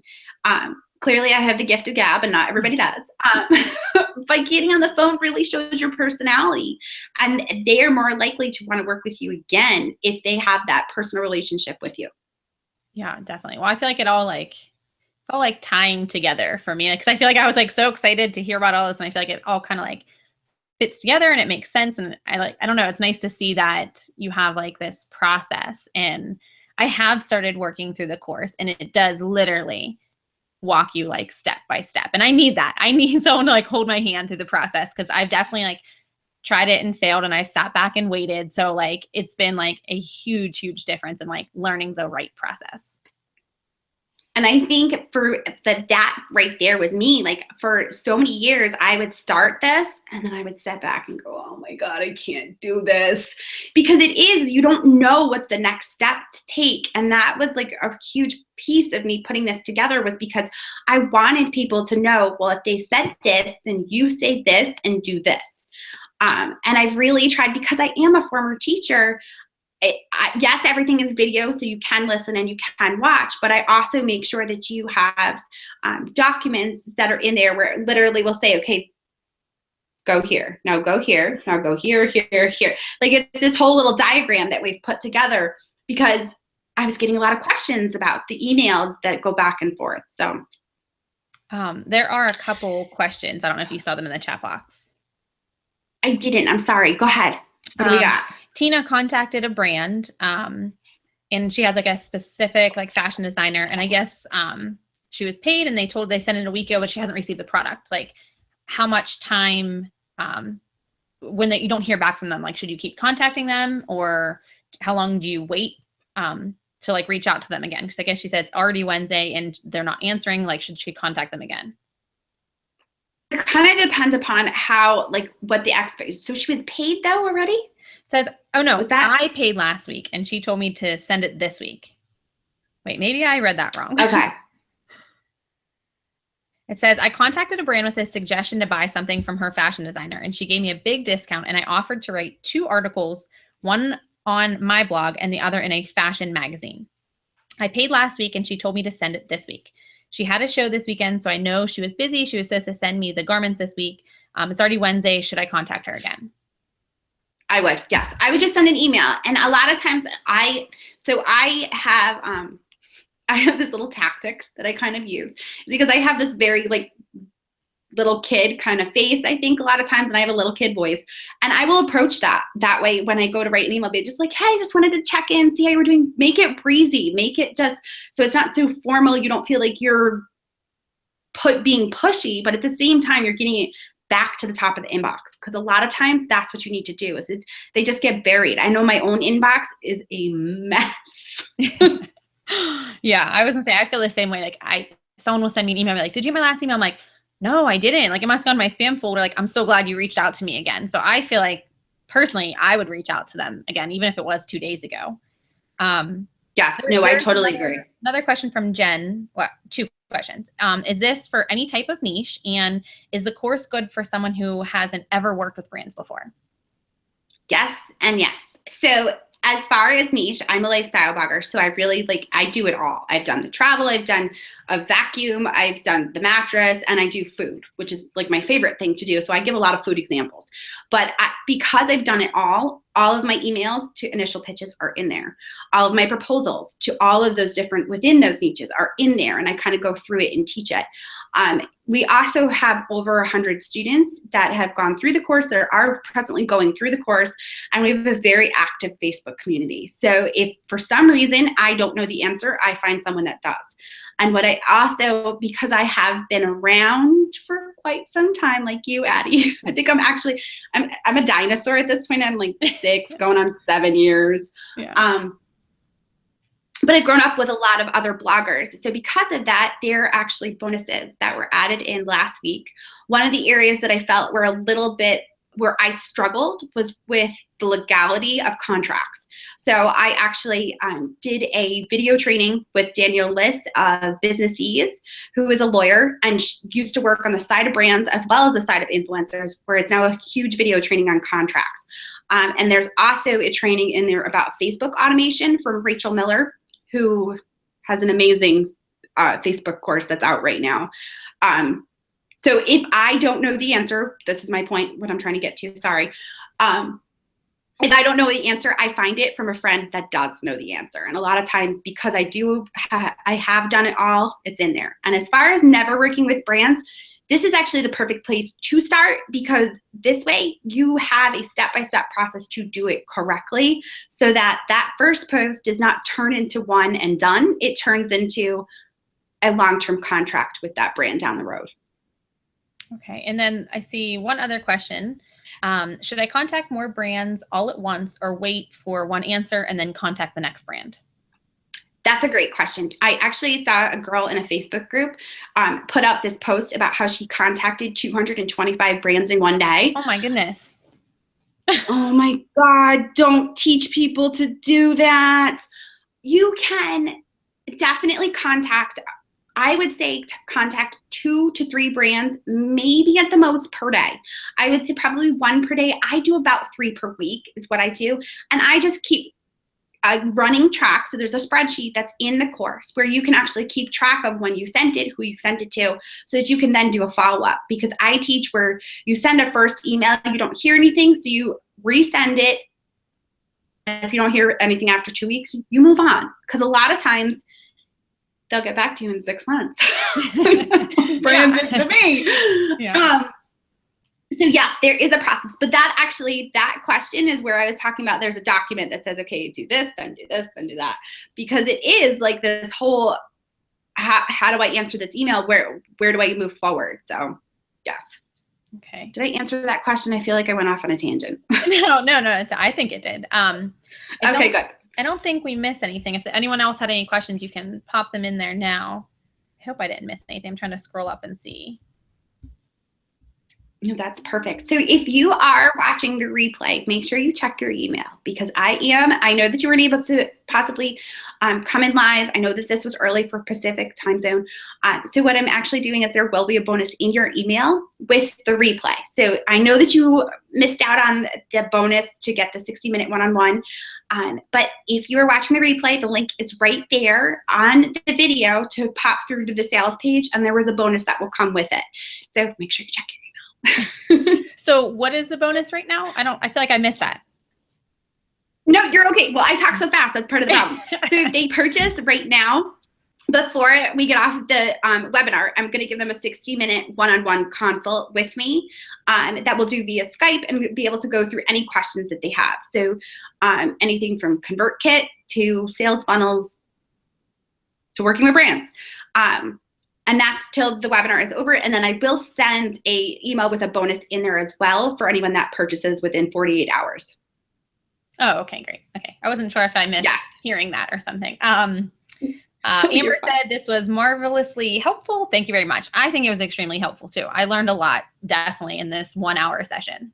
S2: Clearly I have the gift of gab and not everybody does. But getting on the phone really shows your personality, and they are more likely to want to work with you again if they have that personal relationship with you.
S1: Yeah, definitely. Well, I feel like it's all like tying together for me. Cause I feel like I was like so excited to hear about all this, and I feel like it all kind of like fits together and it makes sense. And I don't know, it's nice to see that you have like this process, and I have started working through the course, and it does literally walk you like step by step. And I need that. I need someone to like hold my hand through the process, because I've definitely like tried it and failed, and I sat back and waited. So like it's been like a huge, huge difference in like learning the right process.
S2: And I think for that right there was me. Like for so many years, I would start this and then I would sit back and go, oh my God, I can't do this. Because you don't know what's the next step to take. And that was like a huge piece of me putting this together, was because I wanted people to know, well, if they said this, then you say this and do this. And I've really tried, because I am a former teacher. Yes, everything is video, so you can listen and you can watch, but I also make sure that you have documents that are in there where it literally will say, okay, go here, now go here, now go here, here, here. Like it's this whole little diagram that we've put together, because I was getting a lot of questions about the emails that go back and forth. So
S1: there are a couple questions. I don't know if you saw them in the chat box.
S2: I didn't. I'm sorry. Go ahead. What do we got?
S1: Tina contacted a brand, and she has like a specific like fashion designer, and I guess she was paid, and they sent it a week ago, but she hasn't received the product. Like, how much time when you don't hear back from them, like, should you keep contacting them, or how long do you wait to like reach out to them again? Because I guess she said it's already Wednesday and they're not answering. Like, should she contact them again?
S2: It kind of depends upon how, like, what the expectation. So she was paid though already?
S1: Says, oh no, I paid last week and she told me to send it this week. Wait, maybe I read that wrong.
S2: Okay.
S1: It says, I contacted a brand with a suggestion to buy something from her fashion designer, and she gave me a big discount, and I offered to write 2 articles, one on my blog and the other in a fashion magazine. I paid last week and she told me to send it this week. She had a show this weekend, so I know she was busy. She was supposed to send me the garments this week. It's already Wednesday. Should I contact her again?
S2: I would, yes. I would just send an email. And a lot of times I have this little tactic that I kind of use, because I have this very like little kid kind of face, I think, a lot of times, and I have a little kid voice, and I will approach that way when I go to write an email. They just like, hey, just wanted to check in, see how you're doing. Make it breezy, make it just so it's not so formal. You don't feel like you're being pushy, but at the same time, you're getting it back to the top of the inbox, because a lot of times that's what you need to do. They just get buried. I know my own inbox is a mess.
S1: Yeah, I was gonna say, I feel the same way. Like someone will send me an email, like, did you get my last email? I'm like, no, I didn't. Like, it must have gone to my spam folder. Like, I'm so glad you reached out to me again. So I feel like personally, I would reach out to them again, even if it was 2 days ago.
S2: Yes, no, I totally agree.
S1: Another question from Jen, well, two questions. Is this for any type of niche? And is the course good for someone who hasn't ever worked with brands before?
S2: Yes and yes. So as far as niche, I'm a lifestyle blogger. So I really I do it all. I've done the travel, I've done a vacuum, I've done the mattress, and I do food, which is like my favorite thing to do. So I give a lot of food examples. But because I've done it all of my emails to initial pitches are in there. All of my proposals to all of those different within those niches are in there. And I kind of go through it and teach it. We also have over 100 students that have gone through the course, that are presently going through the course, and we have a very active Facebook community. So if for some reason I don't know the answer, I find someone that does. And what I also, because I have been around for quite some time, like you, Addie, I think I'm a dinosaur at this point. I'm like 6, going on 7 years.
S1: Yeah.
S2: But I've grown up with a lot of other bloggers. So because of that, there are actually bonuses that were added in last week. One of the areas that I felt were a little bit where I struggled was with the legality of contracts. So I actually did a video training with Danielle Liss of Business Ease, who is a lawyer and used to work on the side of brands as well as the side of influencers, where it's now a huge video training on contracts. And there's also a training in there about Facebook automation from Rachel Miller, who has an amazing Facebook course that's out right now. So if I don't know the answer, this is my point, what I'm trying to get to, sorry. If I don't know the answer, I find it from a friend that does know the answer. And a lot of times, because I have done it all, it's in there. And as far as never working with brands, this is actually the perfect place to start, because this way you have a step-by-step process to do it correctly, so that that first post does not turn into one and done. It turns into a long-term contract with that brand down the road.
S1: Okay. And then I see one other question. Should I contact more brands all at once, or wait for one answer and then contact the next brand?
S2: That's a great question. I actually saw a girl in a Facebook group put up this post about how she contacted 225 brands in one day.
S1: Oh my goodness.
S2: Oh my God, don't teach people to do that. You can definitely I would say contact 2 to 3 brands, maybe at the most per day. I would say probably 1 per day. I do about 3 per week is what I do. And I just keep running track. So there's a spreadsheet that's in the course where you can actually keep track of when you sent it, who you sent it to, so that you can then do a follow-up. Because I teach where you send a first email, you don't hear anything, so you resend it. And if you don't hear anything after 2 weeks, you move on. Because a lot of times they'll get back to you in 6 months. Brands to me. Yeah. So yes, there is a process, but that question is where I was talking about. There's a document that says, okay, do this, then do this, then do that, because it is like this whole, how do I answer this email? Where do I move forward? So yes.
S1: Okay.
S2: Did I answer that question? I feel like I went off on a tangent.
S1: No. I think it did.
S2: Okay, good.
S1: I don't think we missed anything. If anyone else had any questions, you can pop them in there now. I hope I didn't miss anything. I'm trying to scroll up and see.
S2: No, that's perfect. So if you are watching the replay, make sure you check your email, because I know that you weren't able to possibly come in live. I know that this was early for Pacific time zone. So what I'm actually doing is there will be a bonus in your email with the replay. So I know that you missed out on the bonus to get the 60-minute one-on-one. But if you are watching the replay, the link is right there on the video to pop through to the sales page, and there was a bonus that will come with it. So make sure you check your email.
S1: So what is the bonus right now? I feel like I missed that.
S2: No, you're okay. Well, I talk so fast. That's part of the problem. So they purchase right now, before we get off the webinar, I'm going to give them a 60-minute one-on-one consult with me that we'll do via Skype, and be able to go through any questions that they have. So anything from ConvertKit to sales funnels to working with brands. And that's till the webinar is over. And then I will send a email with a bonus in there as well for anyone that purchases within 48 hours.
S1: Oh, okay, great. Okay. I wasn't sure if I missed hearing that or something. Amber said this was marvelously helpful. Thank you very much. I think it was extremely helpful too. I learned a lot, definitely, in this 1-hour session.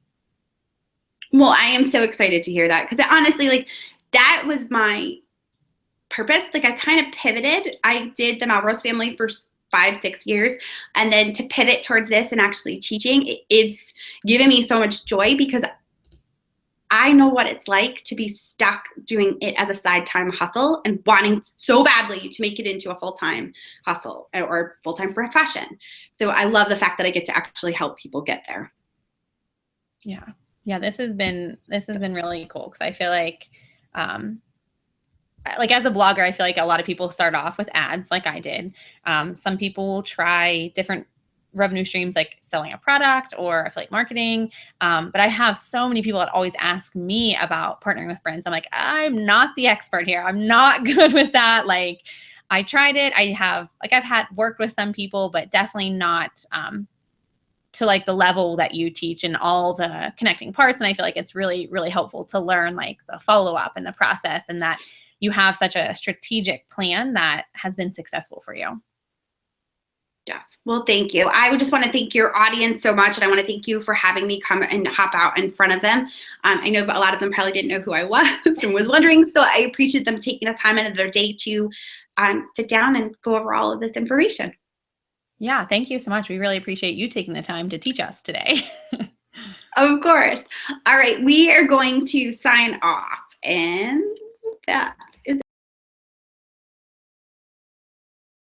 S2: Well, I am so excited to hear that, because honestly, like, that was my purpose. Like I kind of pivoted. I did the Melrose Family for 5-6 years, and then to pivot towards this and actually teaching, it's given me so much joy because I know what it's like to be stuck doing it as a side time hustle and wanting so badly to make it into a full-time hustle or full-time profession. So I love the fact that I get to actually help people get there.
S1: Yeah. Yeah. This has been really cool. Cause I feel like as a blogger, I feel like a lot of people start off with ads like I did. Some people try different revenue streams like selling a product or affiliate marketing. But I have so many people that always ask me about partnering with brands. I'm like, I'm not the expert here. I'm not good with that. Like I tried it. I've had worked with some people, but definitely not to like the level that you teach and all the connecting parts. And I feel like it's really, really helpful to learn like the follow-up and the process, and that you have such a strategic plan that has been successful for you.
S2: Yes. Well, thank you. I would just want to thank your audience so much. And I want to thank you for having me come and hop out in front of them. I know a lot of them probably didn't know who I was and was wondering. So I appreciate them taking the time out of their day to sit down and go over all of this information.
S1: Yeah. Thank you so much. We really appreciate you taking the time to teach us today.
S2: Of course. All right. We are going to sign off and that.